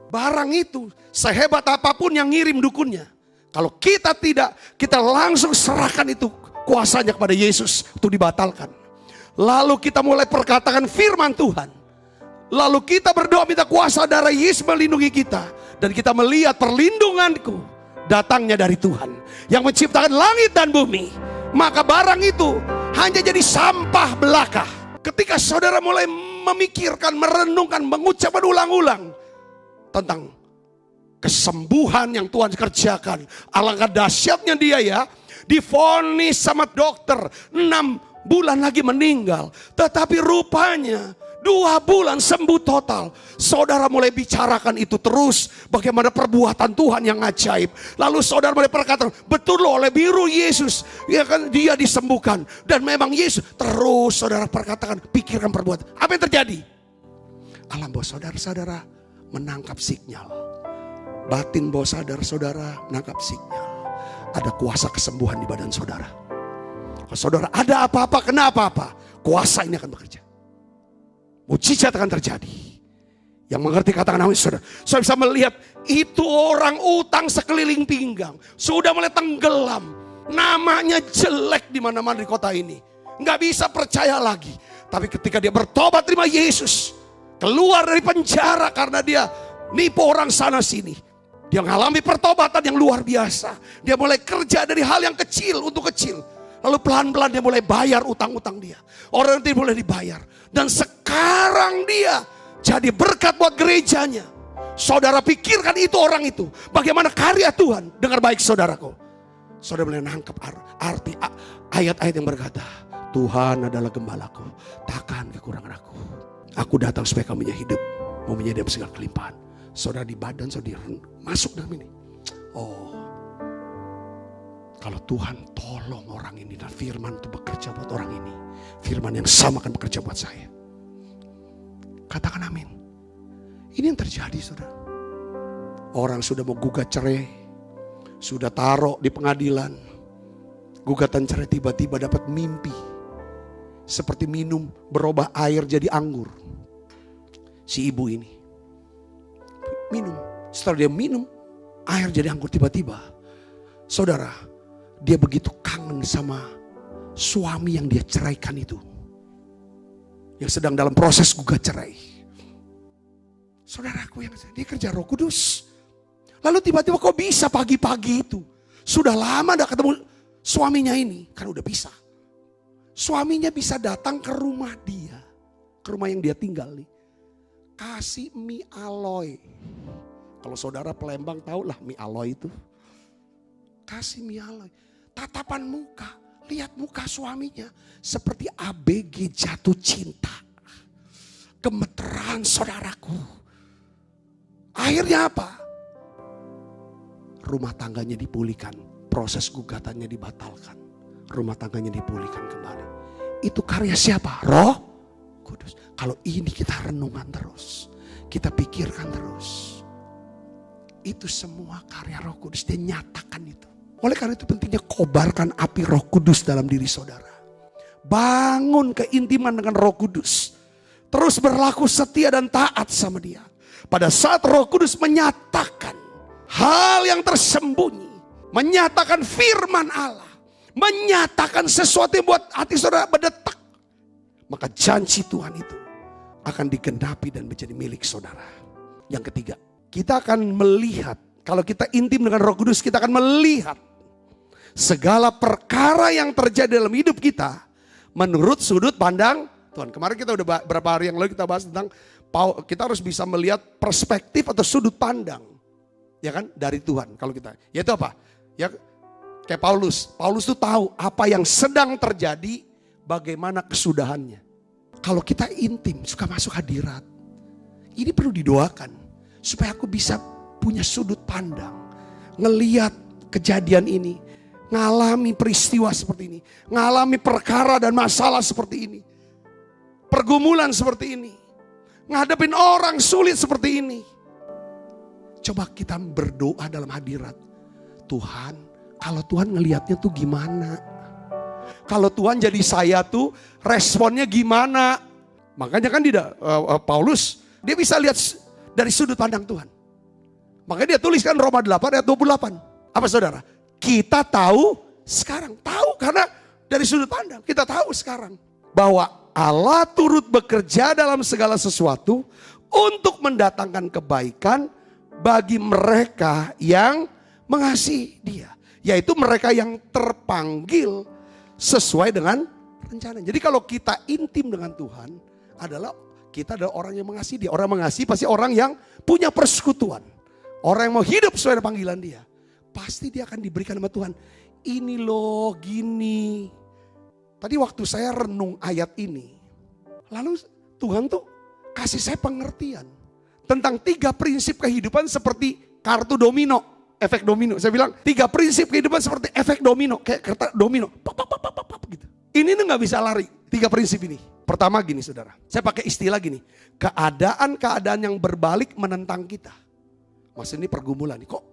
Speaker 6: Barang itu sehebat apapun yang ngirim dukunnya. Kalau kita tidak, kita langsung serahkan itu kuasanya kepada Yesus untuk dibatalkan. Lalu kita mulai perkatakan firman Tuhan. Lalu kita berdoa minta kuasa darah Yesus melindungi kita. Dan kita melihat perlindunganku datangnya dari Tuhan. Yang menciptakan langit dan bumi. Maka barang itu hanya jadi sampah belaka. Ketika saudara mulai memikirkan, merenungkan, mengucapkan ulang-ulang tentang kesembuhan yang Tuhan kerjakan. Alangkah dahsyatnya dia ya. Divonis sama dokter 6 bulan lagi meninggal. Tetapi rupanya 2 bulan sembuh total. Saudara mulai bicarakan itu terus. Bagaimana perbuatan Tuhan yang ajaib. Lalu saudara mulai berkata, betul loh oleh biru Yesus. Ya kan, dia disembuhkan. Dan memang Yesus. Terus saudara perkatakan, pikirkan perbuatan. Apa yang terjadi? Alam bawah saudara-saudara menangkap sinyal. Batin bawah sadar saudara menangkap sinyal. Ada kuasa kesembuhan di badan saudara. Kalau saudara ada apa-apa, kena apa-apa. Kuasa ini akan bekerja. Mujizat akan terjadi. Yang mengerti katakan amin saudara. Saya bisa melihat itu orang utang sekeliling pinggang. Sudah mulai tenggelam. Namanya jelek di mana-mana di kota ini. Nggak bisa percaya lagi. Tapi ketika dia bertobat terima Yesus. Keluar dari penjara karena dia nipu orang sana sini. Dia mengalami pertobatan yang luar biasa. Dia mulai kerja dari hal yang kecil untuk kecil. Lalu pelan-pelan dia mulai bayar utang-utang dia. Orang itu mulai dibayar. Dan sekarang dia jadi berkat buat gerejanya. Saudara pikirkan itu orang itu. Bagaimana karya Tuhan. Dengar baik saudaraku. Saudara boleh nangkep arti ayat-ayat yang berkata. Tuhan adalah gembalaku. Takkan kekurangan aku. Aku datang supaya kamu hidup. Mau menyediakan segala kelimpahan. Saudara di badan saudara masuk dalam ini. Oh. Kalau Tuhan tolong orang ini dan firman itu bekerja buat orang ini. Firman yang sama akan bekerja buat saya. Katakan amin. Ini yang terjadi saudara. Orang sudah mau gugat cerai. Sudah taruh di pengadilan. Gugatan cerai tiba-tiba dapat mimpi. Seperti minum berubah air jadi anggur. Si ibu ini. Minum. Setelah dia minum air jadi anggur tiba-tiba. Saudara. Dia begitu kangen sama suami yang dia ceraikan itu. Yang sedang dalam proses gugat cerai. Saudaraku yang dia kerja Roh Kudus. Lalu tiba-tiba kok bisa pagi-pagi itu. Sudah lama gak ketemu suaminya ini. Kan udah bisa. Suaminya bisa datang ke rumah dia. Ke rumah yang dia tinggal nih. Kasih mie aloy. Kalau saudara Pelembang tahu lah mie aloy itu. Kasih mie aloy. Tatapan muka, lihat muka suaminya seperti ABG jatuh cinta. Gemeteran saudaraku. Akhirnya apa? Rumah tangganya dipulihkan, proses gugatannya dibatalkan. Rumah tangganya dipulihkan kembali. Itu karya siapa? Roh Kudus. Kalau ini kita renungan terus, kita pikirkan terus. Itu semua karya Roh Kudus, dia nyatakan itu. Oleh karena itu pentingnya kobarkan api Roh Kudus dalam diri saudara. Bangun keintiman dengan Roh Kudus. Terus berlaku setia dan taat sama dia. Pada saat Roh Kudus menyatakan hal yang tersembunyi. Menyatakan firman Allah. menyatakan sesuatu yang buat hati saudara berdetak, maka janji Tuhan itu akan digenapi dan menjadi milik saudara. Yang ketiga, kita akan melihat, kalau kita intim dengan Roh Kudus, kita akan melihat segala perkara yang terjadi dalam hidup kita menurut sudut pandang Tuhan. Kemarin kita udah berapa hari yang lalu kita bahas tentang kita harus bisa melihat perspektif atau sudut pandang, ya kan, dari Tuhan. Kalau kita, yaitu apa? Ya kayak Paulus. Paulus tuh tahu apa yang sedang terjadi, bagaimana kesudahannya. Kalau kita intim, suka masuk hadirat, ini perlu didoakan supaya aku bisa punya sudut pandang, ngelihat kejadian ini, ngalami peristiwa seperti ini, ngalami perkara dan masalah seperti ini, pergumulan seperti ini, ngadepin orang sulit seperti ini. Coba kita berdoa dalam hadirat. Tuhan, kalau Tuhan ngelihatnya tuh gimana? Kalau Tuhan jadi saya tuh responnya gimana? Makanya kan Paulus, dia bisa lihat dari sudut pandang Tuhan. Makanya dia tuliskan Roma 8 ayat 28. Apa saudara? Kita tahu sekarang. Tahu karena dari sudut pandang. Kita tahu sekarang. Bahwa Allah turut bekerja dalam segala sesuatu untuk mendatangkan kebaikan bagi mereka yang mengasihi Dia. Yaitu mereka yang terpanggil sesuai dengan rencana. Jadi kalau kita intim dengan Tuhan, kita adalah orang yang mengasihi Dia. Orang mengasihi pasti orang yang punya persekutuan. Orang yang mau hidup sesuai dengan panggilan Dia. Pasti dia akan diberikan sama Tuhan. Ini loh gini. Tadi waktu saya renung ayat ini. Lalu Tuhan tuh kasih saya pengertian. Tentang 3 prinsip kehidupan seperti kartu domino. Efek domino. Saya bilang 3 prinsip kehidupan seperti efek domino. Kayak kertas domino. Gitu. Ini gak bisa lari. 3 prinsip ini. Pertama gini saudara. Saya pakai istilah gini. Keadaan-keadaan yang berbalik menentang kita. Mas ini pergumulan nih. Kok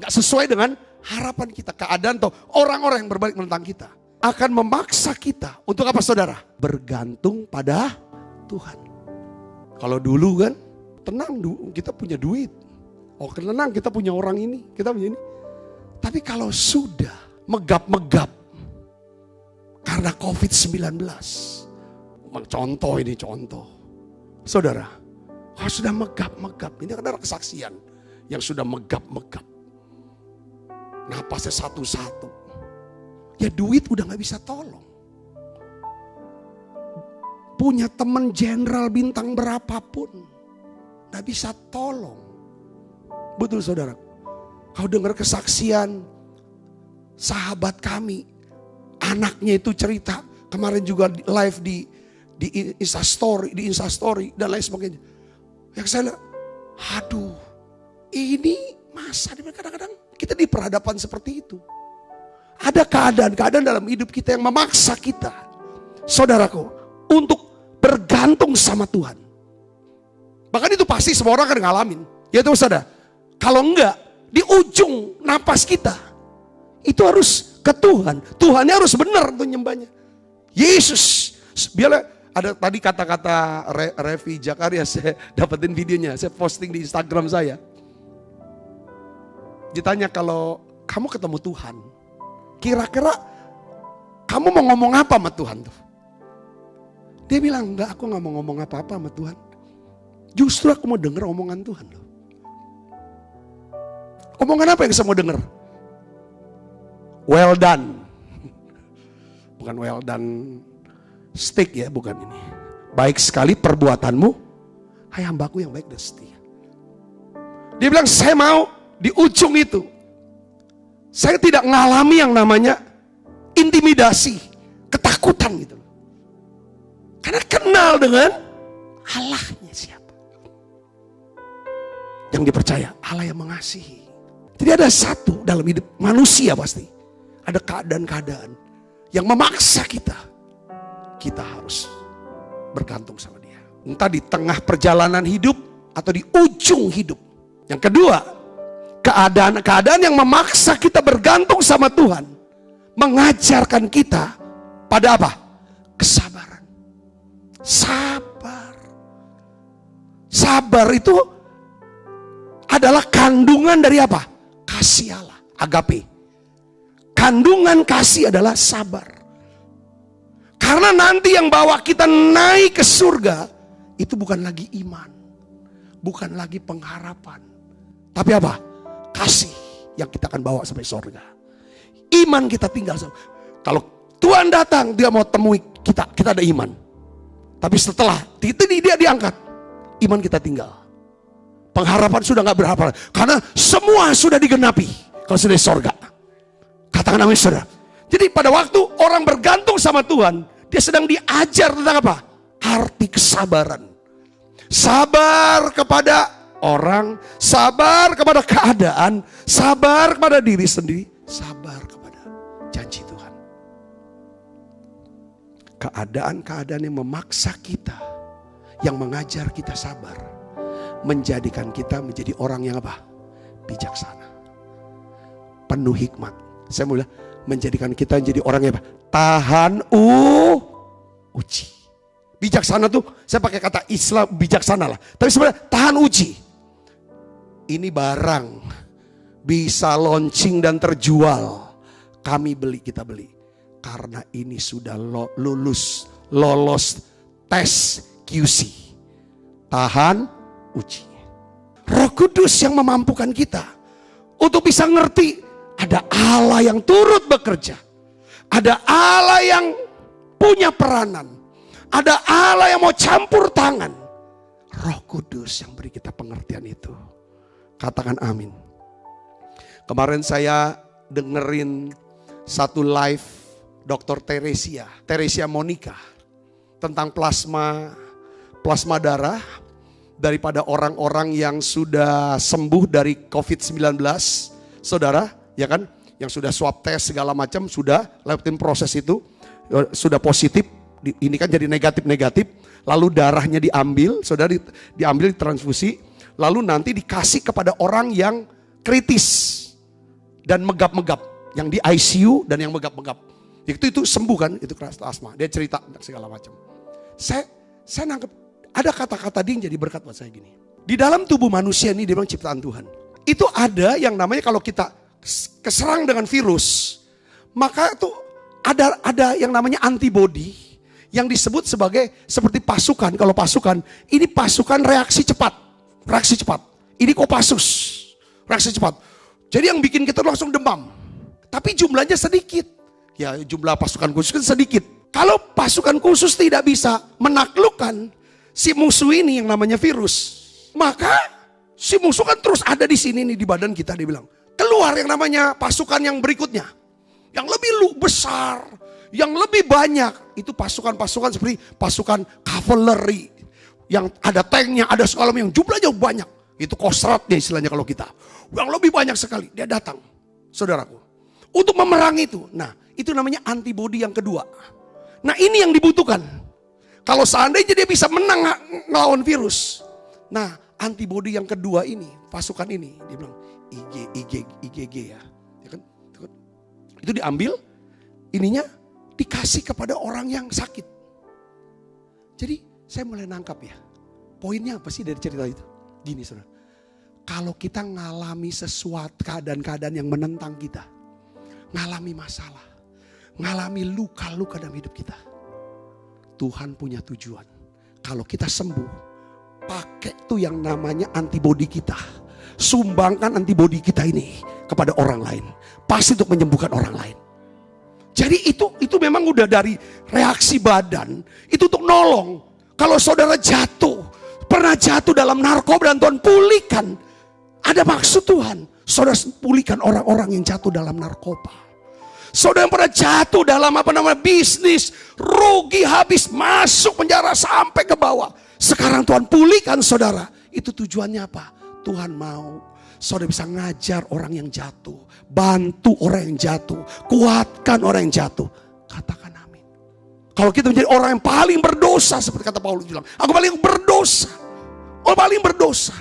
Speaker 6: gak sesuai dengan harapan kita. Keadaan atau orang-orang yang berbalik menentang kita. Akan memaksa kita. Untuk apa saudara? Bergantung pada Tuhan. Kalau dulu kan. Tenang kita punya duit. Oh tenang kita punya orang ini. Kita punya ini. Tapi kalau sudah megap-megap. Karena COVID-19. Contoh ini contoh. Saudara. Kalau sudah megap-megap. Ini kan ada kesaksian. Yang sudah megap-megap. Napasnya satu-satu. Ya duit udah gak bisa tolong. Punya teman jenderal bintang berapapun. Gak bisa tolong. Betul saudara. Kau dengar kesaksian sahabat kami. Anaknya itu cerita. Kemarin juga live di Instastory dan lain sebagainya. Yang saya lihat, aduh. Ini masa kadang-kadang kita diperhadapan seperti itu. Ada keadaan-keadaan dalam hidup kita yang memaksa kita, saudaraku, untuk bergantung sama Tuhan. Bahkan itu pasti semua orang akan ngalamin. Yaitu saudara, kalau enggak di ujung napas kita, itu harus ke Tuhan. Tuhannya harus benar untuk nyembahnya. Yesus, biarlah ada tadi kata-kata Revi Jakaria, saya dapetin videonya, saya posting di Instagram saya. Ditanya kalau kamu ketemu Tuhan, kira-kira kamu mau ngomong apa sama Tuhan tuh? Dia bilang, enggak, aku gak mau ngomong apa-apa sama Tuhan. Justru aku mau denger omongan Tuhan loh. Omongan apa yang saya mau denger? Well done. Bukan well done steak ya, bukan ini. Baik sekali perbuatanmu, hai hambaku yang baik dan setia. Dia bilang, saya mau di ujung itu. Saya tidak mengalami yang namanya intimidasi, ketakutan gitu. Karena kenal dengan Allahnya siapa. Yang dipercaya, Allah yang mengasihi. Jadi ada satu dalam hidup manusia pasti. Ada keadaan-keadaan yang memaksa kita. Kita harus bergantung sama Dia. Entah di tengah perjalanan hidup atau di ujung hidup. Yang kedua, keadaan-keadaan yang memaksa kita bergantung sama Tuhan. Mengajarkan kita pada apa? Kesabaran. Sabar. Sabar itu adalah kandungan dari apa? Kasih Allah. Agape. Kandungan kasih adalah sabar. Karena nanti yang bawa kita naik ke surga itu bukan lagi iman, bukan lagi pengharapan, tapi apa? Kasih yang kita akan bawa sampai surga. Iman kita tinggal. Kalau Tuhan datang, dia mau temui kita, kita ada iman. Tapi setelah itu dia diangkat, iman kita tinggal. Pengharapan sudah nggak berharap, karena semua sudah digenapi kalau sudah di surga. Katakan amin, saudara. Jadi pada waktu orang bergantung sama Tuhan, dia sedang diajar tentang apa? Arti kesabaran. Sabar kepada orang, sabar kepada keadaan, sabar kepada diri sendiri, sabar kepada janji Tuhan. Keadaan-keadaan yang memaksa kita, yang mengajar kita sabar, menjadikan kita menjadi orang yang apa? Bijaksana, penuh hikmat. Saya mau bilang, menjadikan kita menjadi orang yang apa? Tahan uji. Bijaksana tuh, saya pakai kata Islam bijaksana lah. Tapi sebenarnya tahan uji. Ini barang bisa launching dan terjual. Kami beli, kita beli. Karena ini sudah lolos tes QC. Tahan uji. Roh Kudus yang memampukan kita untuk bisa ngerti ada Allah yang turut bekerja. Ada Allah yang punya peranan. Ada Allah yang mau campur tangan. Roh Kudus yang beri kita pengertian itu. Katakan amin. Kemarin saya dengerin satu live Dr. Teresia Monica tentang plasma darah daripada orang-orang yang sudah sembuh dari COVID-19, saudara, ya kan? Yang sudah swab test segala macam, sudah lewatin proses itu, sudah positif, ini kan jadi negatif, lalu darahnya diambil, saudara, diambil transfusi, lalu nanti dikasih kepada orang yang kritis dan megap-megap, yang di ICU dan yang megap-megap. Itu sembuh kan, itu keras asma. Dia cerita segala macam. Saya nangkep ada kata-kata dia yang jadi berkat buat saya gini. Di dalam tubuh manusia ini dia bilang ciptaan Tuhan. Itu ada yang namanya kalau kita keserang dengan virus, maka itu ada yang namanya antibody yang disebut sebagai seperti pasukan. Kalau pasukan, ini pasukan reaksi cepat. Ini Kopassus, reaksi cepat. Jadi yang bikin kita langsung demam. Tapi jumlahnya sedikit. Ya jumlah pasukan khusus kan sedikit. Kalau pasukan khusus tidak bisa menaklukkan si musuh ini yang namanya virus, maka si musuh kan terus ada di sini nih di badan kita. Dia bilang keluar yang namanya pasukan yang berikutnya, yang lebih besar, yang lebih banyak. Itu pasukan-pasukan seperti pasukan cavalry, yang ada tanknya, ada segala macam, yang jumlahnya banyak. Itu kostratnya istilahnya kalau kita, yang lebih banyak sekali. Dia datang, saudaraku, untuk memerangi itu. Nah, itu namanya antibodi yang kedua. Nah, ini yang dibutuhkan. Kalau seandainya dia bisa menang ngelawan virus. Nah, antibodi yang kedua ini, pasukan ini, dia bilang IgG ya. Itu diambil, ininya dikasih kepada orang yang sakit. Jadi, saya mulai nangkap ya. Poinnya apa sih dari cerita itu? Gini, saudara. Kalau kita ngalami sesuatu keadaan-keadaan yang menentang kita, ngalami masalah, ngalami luka-luka dalam hidup kita, Tuhan punya tujuan. Kalau kita sembuh, pakai tuh yang namanya antibodi kita. Sumbangkan antibodi kita ini kepada orang lain. Pasti untuk menyembuhkan orang lain. Jadi itu memang udah dari reaksi badan. Itu untuk nolong. Kalau saudara jatuh, pernah jatuh dalam narkoba dan Tuhan pulihkan. Ada maksud Tuhan. Saudara pulihkan orang-orang yang jatuh dalam narkoba. Saudara yang pernah jatuh dalam bisnis, rugi habis, masuk penjara sampai ke bawah. Sekarang Tuhan pulihkan saudara. Itu tujuannya apa? Tuhan mau saudara bisa ngajar orang yang jatuh, bantu orang yang jatuh, kuatkan orang yang jatuh. Katakan amin. Kalau kita menjadi orang yang paling berdosa, seperti kata Paulus bilang, aku paling berdosa,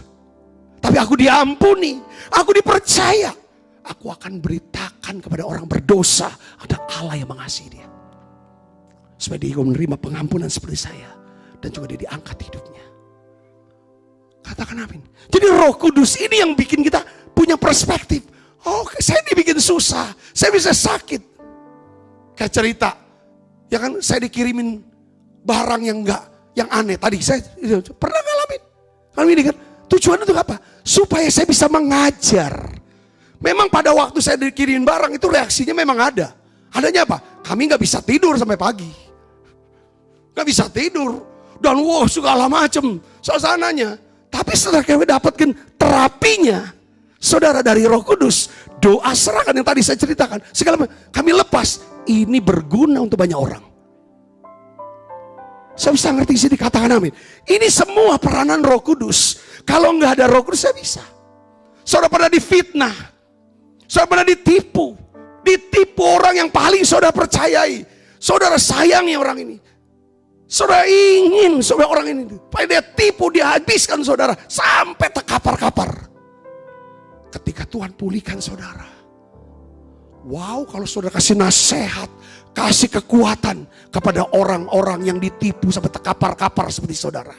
Speaker 6: tapi aku diampuni, aku dipercaya. Aku akan beritakan kepada orang berdosa, ada Allah yang mengasihi dia. Supaya dia menerima pengampunan seperti saya. Dan juga dia diangkat hidupnya. Katakan amin. Jadi Roh Kudus ini yang bikin kita punya perspektif. Oh, saya dibikin susah, saya bisa sakit. Kayak cerita, ya kan, saya dikirimin barang yang aneh. Tadi saya pernah ngalamin. Kalau ini kan, tujuan untuk apa? Supaya saya bisa mengajar. Memang pada waktu saya dikirimin barang itu reaksinya memang ada. Adanya apa? Kami nggak bisa tidur sampai pagi. Nggak bisa tidur. Dan segala macam suasananya. Tapi setelah kami dapatkan terapinya, saudara, dari Roh Kudus, doa serahkan yang tadi saya ceritakan, segala kami lepas, ini berguna untuk banyak orang. Saya bisa ngerti sini, katakan amin. Ini semua peranan Roh Kudus. Kalau nggak ada Roh Kudus saya bisa. Saudara pernah difitnah, saudara pernah ditipu orang yang paling saudara percayai, saudara sayangi orang ini. Saudara ingin supaya orang ini, supaya dia tipu, dia habiskan saudara, sampai terkapar-kapar. Ketika Tuhan pulihkan saudara. Wow, kalau saudara kasih nasihat, kasih kekuatan kepada orang-orang yang ditipu sampai terkapar-kapar seperti saudara.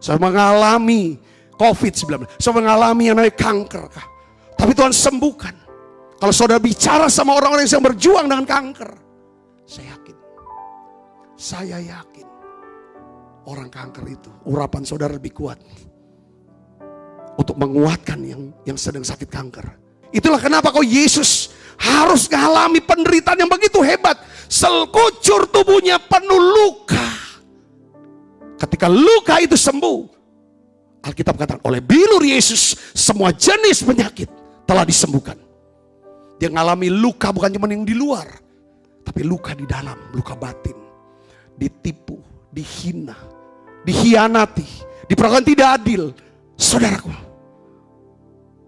Speaker 6: Saya mengalami COVID-19, saya mengalami yang namanya kanker. Tapi Tuhan sembuhkan. Kalau saudara bicara sama orang-orang yang berjuang dengan kanker, saya yakin. Orang kanker itu, urapan saudara lebih kuat untuk menguatkan yang sedang sakit kanker. Itulah kenapa kau Yesus harus mengalami penderitaan yang begitu hebat. Sekujur tubuhnya penuh luka. Ketika luka itu sembuh, Alkitab katakan oleh bilur Yesus semua jenis penyakit telah disembuhkan. Dia mengalami luka bukan cuma yang di luar, tapi luka di dalam, luka batin. Ditipu, dihina, dikhianati, diperlakukan tidak adil. Saudaraku,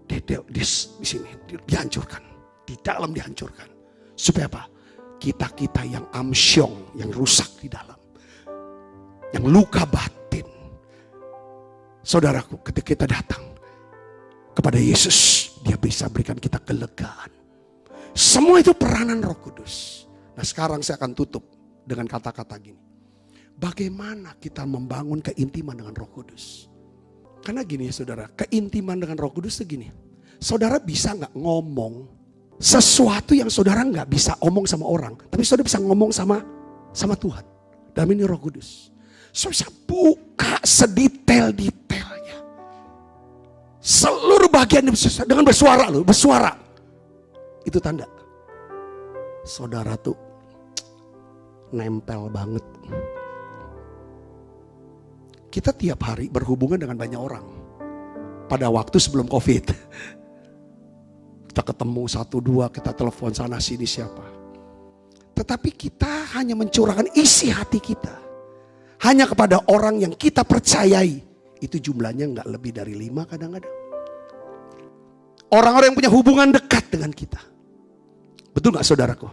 Speaker 6: di sini dihancurkan, di dalam dihancurkan. Supaya apa? Kita yang amsyong, yang rusak di dalam, yang luka batin. Saudaraku, ketika kita datang kepada Yesus, dia bisa berikan kita kelegaan. Semua itu peranan Roh Kudus. Nah, sekarang saya akan tutup dengan kata-kata gini. Bagaimana kita membangun keintiman dengan Roh Kudus? Karena gini ya saudara, keintiman dengan Roh Kudus itu gini. Saudara bisa gak ngomong sesuatu yang saudara gak bisa omong sama orang, tapi saudara bisa ngomong sama Tuhan. Dalam ini Roh Kudus. Saudara bisa buka sedetail-detailnya. Seluruh bagian dengan bersuara. Itu tanda saudara tuh nempel banget. Kita tiap hari berhubungan dengan banyak orang. Pada waktu sebelum COVID. Kita ketemu 1-2, kita telepon sana sini siapa. Tetapi kita hanya mencurahkan isi hati kita. Hanya kepada orang yang kita percayai. Itu jumlahnya gak lebih dari 5 kadang-kadang. Orang-orang yang punya hubungan dekat dengan kita. Betul gak saudaraku?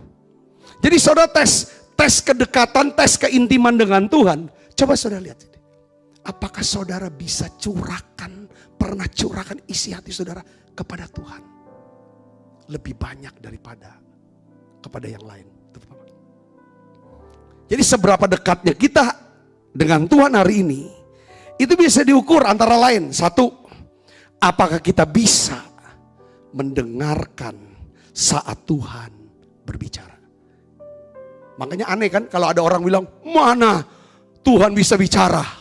Speaker 6: Jadi saudara tes kedekatan, tes keintiman dengan Tuhan. Coba saudara lihat. Apakah saudara bisa pernah curahkan isi hati saudara kepada Tuhan. Lebih banyak daripada kepada yang lain. Jadi seberapa dekatnya kita dengan Tuhan hari ini. Itu bisa diukur antara lain. 1, apakah kita bisa mendengarkan saat Tuhan berbicara. Makanya aneh kan kalau ada orang bilang, mana Tuhan bisa bicara.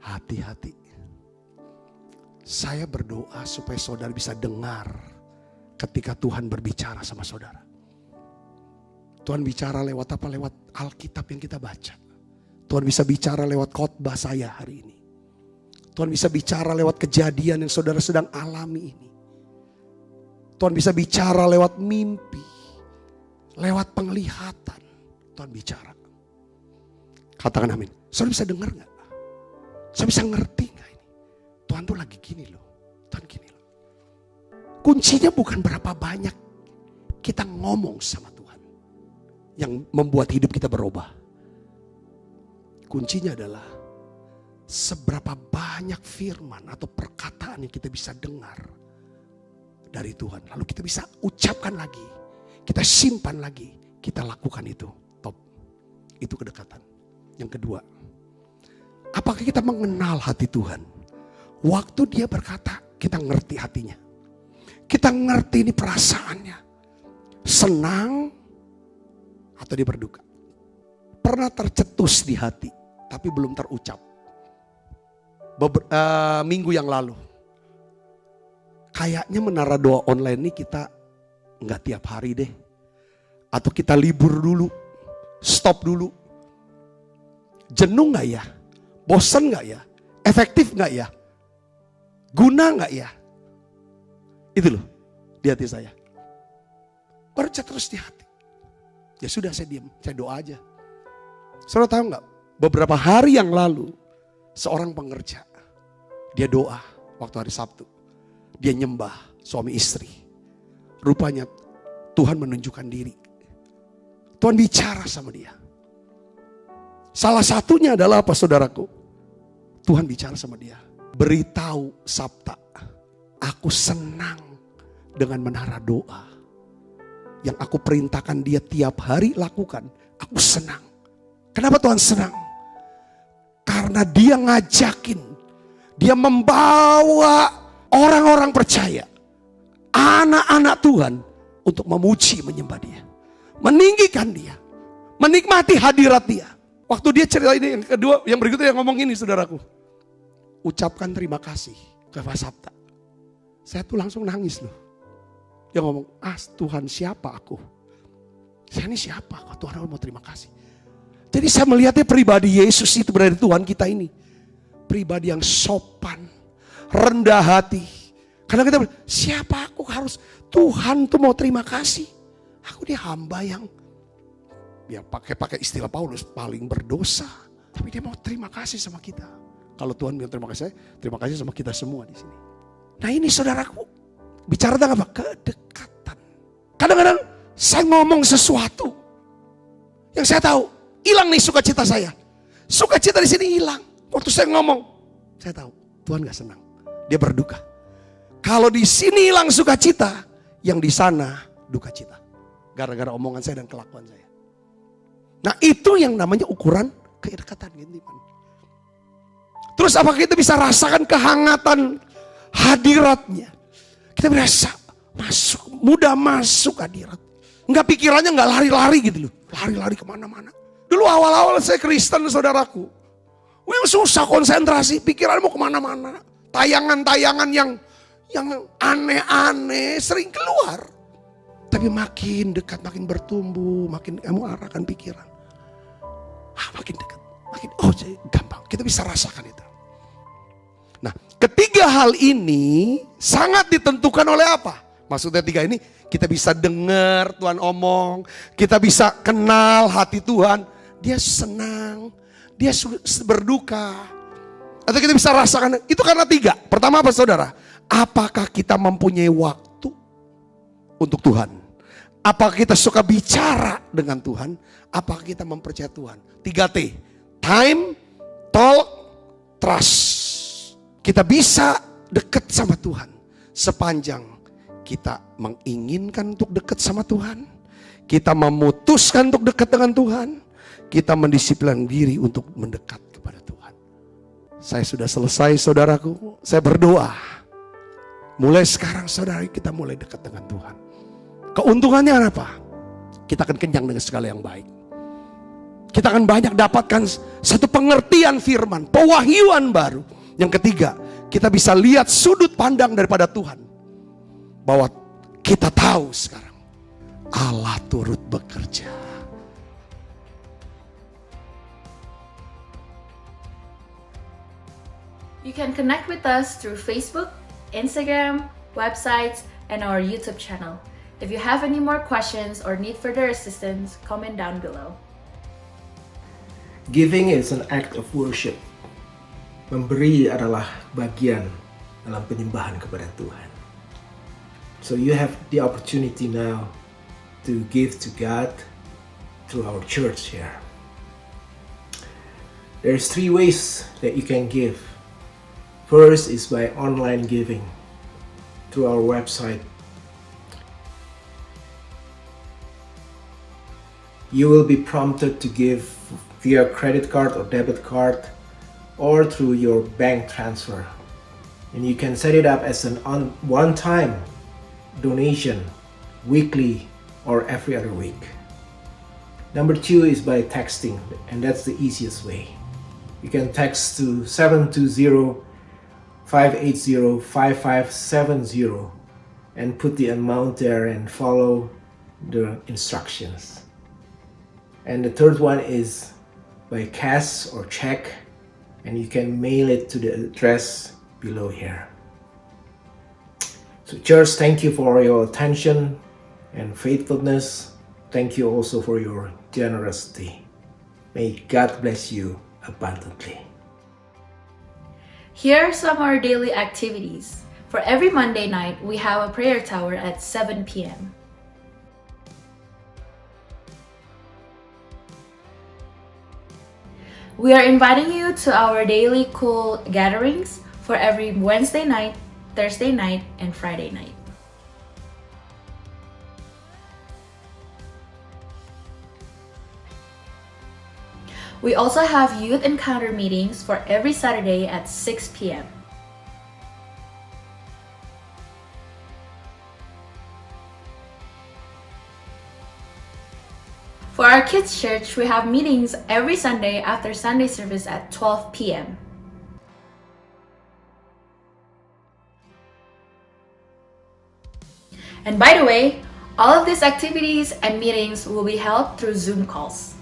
Speaker 6: Hati-hati. Saya berdoa supaya saudara bisa dengar ketika Tuhan berbicara sama saudara. Tuhan bicara lewat apa? Lewat Alkitab yang kita baca. Tuhan bisa bicara lewat khotbah saya hari ini. Tuhan bisa bicara lewat kejadian yang saudara sedang alami ini. Tuhan bisa bicara lewat mimpi. Lewat penglihatan. Tuhan bicara. Katakan amin. Saudara bisa dengar gak? Saya bisa ngerti gak ini? Tuhan tuh lagi gini loh. Tuhan gini loh. Kuncinya bukan berapa banyak kita ngomong sama Tuhan. Yang membuat hidup kita berubah. Kuncinya adalah seberapa banyak firman atau perkataan yang kita bisa dengar dari Tuhan. Lalu kita bisa ucapkan lagi. Kita simpan lagi. Kita lakukan itu. Top. Itu kedekatan. Yang kedua. Apakah kita mengenal hati Tuhan? Waktu dia berkata, kita ngerti hatinya. Kita ngerti ini perasaannya. Senang atau dia berduka. Pernah tercetus di hati, tapi belum terucap. Minggu yang lalu. Kayaknya menara doa online ini kita nggak tiap hari deh. Atau kita libur dulu. Stop dulu. Jenuh nggak ya? Bosan nggak ya? Efektif nggak ya? Guna nggak ya? Itu loh di hati saya. Baru terus di hati. Ya sudah saya diam, saya doa aja. Saudara tahu nggak? Beberapa hari yang lalu seorang pengerja dia doa waktu hari Sabtu. Dia nyembah suami istri. Rupanya Tuhan menunjukkan diri. Tuhan bicara sama dia. Salah satunya adalah apa saudaraku? Tuhan bicara sama dia. Beritahu Sabta, aku senang dengan menara doa. Yang aku perintahkan dia tiap hari lakukan. Aku senang. Kenapa Tuhan senang? Karena dia ngajakin. Dia membawa orang-orang percaya. Anak-anak Tuhan. Untuk memuji menyembah dia. Meninggikan dia. Menikmati hadirat dia. Waktu dia cerita ini yang kedua, yang berikutnya yang ngomong ini saudaraku. Ucapkan terima kasih ke Pak Sabta. Saya tuh langsung nangis loh. Dia ngomong, Tuhan siapa aku? Saya ini siapa? Tuhan mau terima kasih. Jadi saya melihatnya pribadi Yesus itu berada di Tuhan kita ini. Pribadi yang sopan, rendah hati. Karena kita siapa aku harus, Tuhan tuh mau terima kasih. Aku dia hamba yang, ya pakai istilah Paulus, paling berdosa. Tapi dia mau terima kasih sama kita. Kalau Tuhan bilang terima kasih sama kita semua di sini. Nah ini saudaraku, bicara tentang apa? Kedekatan. Kadang-kadang saya ngomong sesuatu yang saya tahu hilang nih sukacita saya. Sukacita di sini hilang. Waktu saya ngomong, saya tahu Tuhan gak senang. Dia berduka. Kalau di sini hilang sukacita, yang di sana duka cita. Gara-gara omongan saya dan kelakuan saya. Nah itu yang namanya ukuran kedekatan. Terus apakah kita bisa rasakan kehangatan hadiratnya? Kita berasa masuk, mudah masuk hadirat. Enggak pikirannya enggak lari-lari gitu loh. Lari-lari kemana-mana. Dulu awal-awal saya Kristen saudaraku. Yang susah konsentrasi, pikiran mau kemana-mana. Tayangan-tayangan yang aneh-aneh sering keluar. Tapi makin dekat, makin bertumbuh, makin kamu arahkan pikiran. Makin dekat, makin gampang. Kita bisa rasakan itu. Nah, ketiga hal ini sangat ditentukan oleh apa? Maksudnya tiga ini, kita bisa dengar Tuhan omong, kita bisa kenal hati Tuhan, dia senang, dia berduka. Atau kita bisa rasakan, itu karena tiga. Pertama apa saudara? Apakah kita mempunyai waktu untuk Tuhan? Apakah kita suka bicara dengan Tuhan? Apakah kita mempercayai Tuhan? 3T. Time, talk, trust. Kita bisa dekat sama Tuhan sepanjang kita menginginkan untuk dekat sama Tuhan. Kita memutuskan untuk dekat dengan Tuhan. Kita mendisiplinkan diri untuk mendekat kepada Tuhan. Saya sudah selesai saudaraku. Saya berdoa. Mulai sekarang saudara kita mulai dekat dengan Tuhan. Keuntungannya apa? Kita akan kenyang dengan segala yang baik. Kita akan banyak dapatkan satu pengertian firman, pewahyuan baru. Yang ketiga, kita bisa lihat sudut pandang daripada Tuhan. Bahwa kita tahu sekarang Allah turut bekerja.
Speaker 1: You can connect with us through Facebook, Instagram, websites, and our YouTube channel. If you have any more questions or need further assistance, comment down below.
Speaker 5: Giving is an act of worship. Memberi adalah bagian dalam penyembahan kepada Tuhan. So you have the opportunity now to give to God through our church here. There's 3 ways that you can give. First is by online giving through our website. You will be prompted to give via credit card or debit card or through your bank transfer. And you can set it up as an one-time donation, weekly or every other week. Number 2 is by texting, and that's the easiest way. You can text to 720-580-5570 and put the amount there and follow the instructions. And the third one is by cash or check, and you can mail it to the address below here. So church, thank you for your attention and faithfulness. Thank you also for your generosity. May God bless you abundantly.
Speaker 1: Here are some of our daily activities. For every Monday night, we have a prayer tower at 7 p.m. We are inviting you to our daily cool gatherings for every Wednesday night, Thursday night, and Friday night. We also have youth encounter meetings for every Saturday at 6 p.m. For our kids' church, we have meetings every Sunday after Sunday service at 12 p.m. And by the way, all of these activities and meetings will be held through Zoom calls.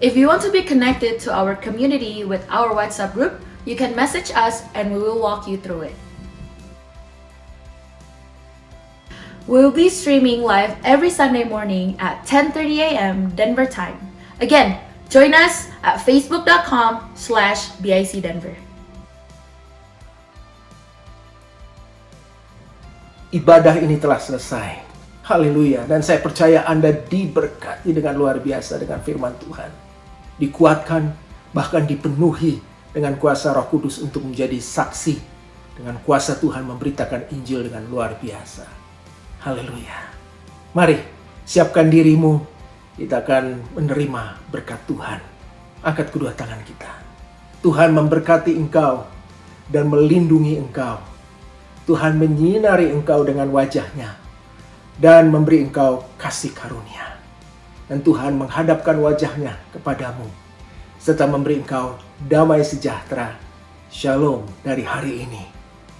Speaker 1: If you want to be connected to our community with our WhatsApp group, you can message us and we will walk you through it. We will be streaming live every Sunday morning at 10:30 a.m. Denver time. Again, join us at facebook.com/BIC Denver.
Speaker 5: Ibadah ini telah selesai. Haleluya. Dan saya percaya Anda diberkati dengan luar biasa dengan firman Tuhan. Dikuatkan, bahkan dipenuhi dengan kuasa Roh Kudus untuk menjadi saksi. Dengan kuasa Tuhan memberitakan Injil dengan luar biasa. Haleluya. Mari, siapkan dirimu. Kita akan menerima berkat Tuhan. Angkat kedua tangan kita. Tuhan memberkati engkau dan melindungi engkau. Tuhan menyinari engkau dengan wajahnya dan memberi engkau kasih karunia. Dan Tuhan menghadapkan wajahnya kepadamu serta memberi engkau damai sejahtera. Shalom dari hari ini.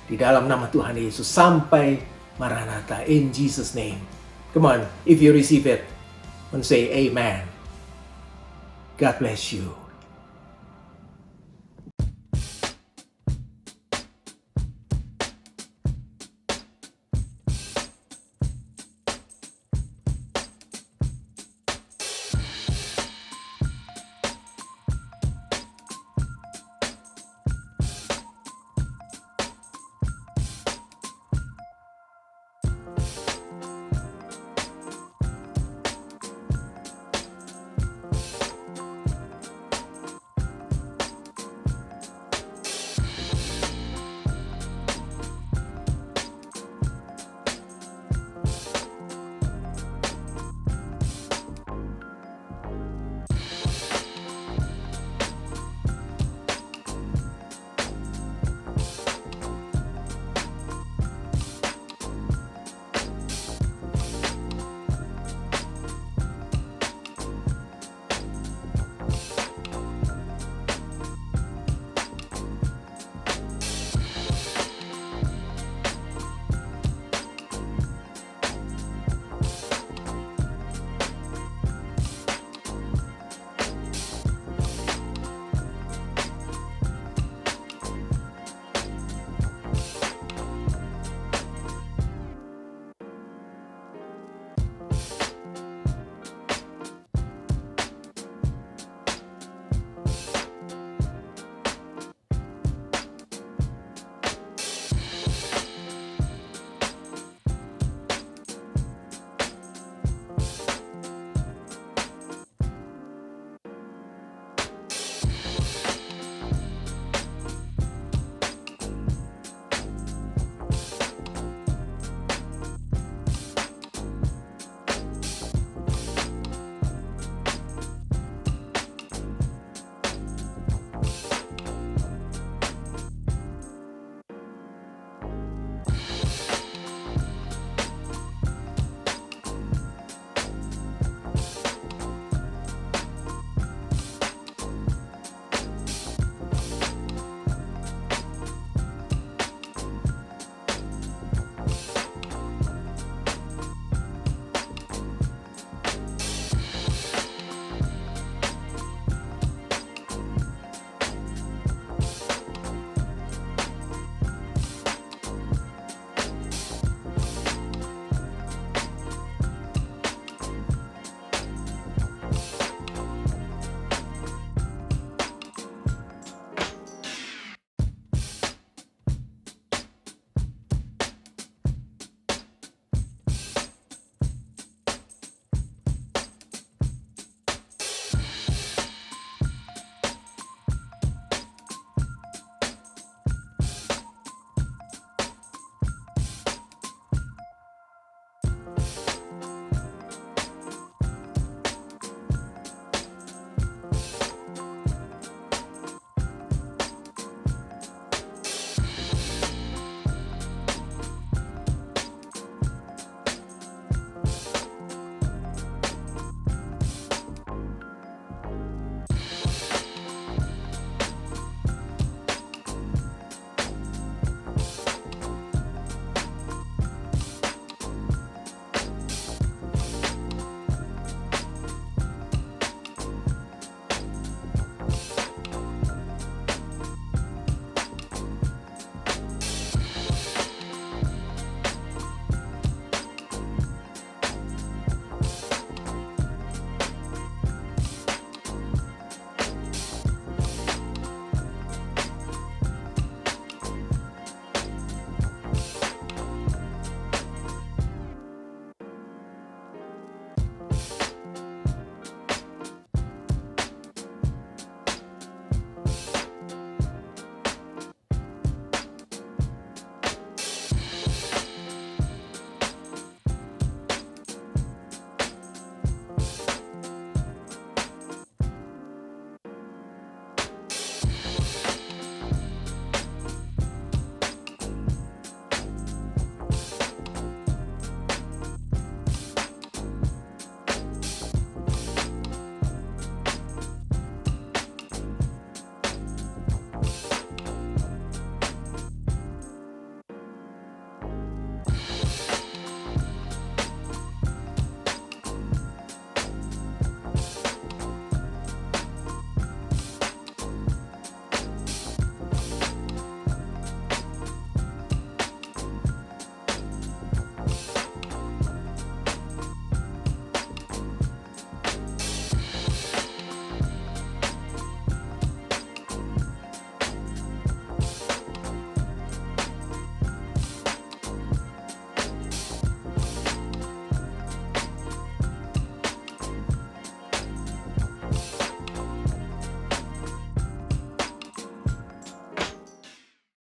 Speaker 5: Di dalam nama Tuhan Yesus sampai Maranatha. In Jesus' name. Come on, if you receive it, and say amen. God bless you.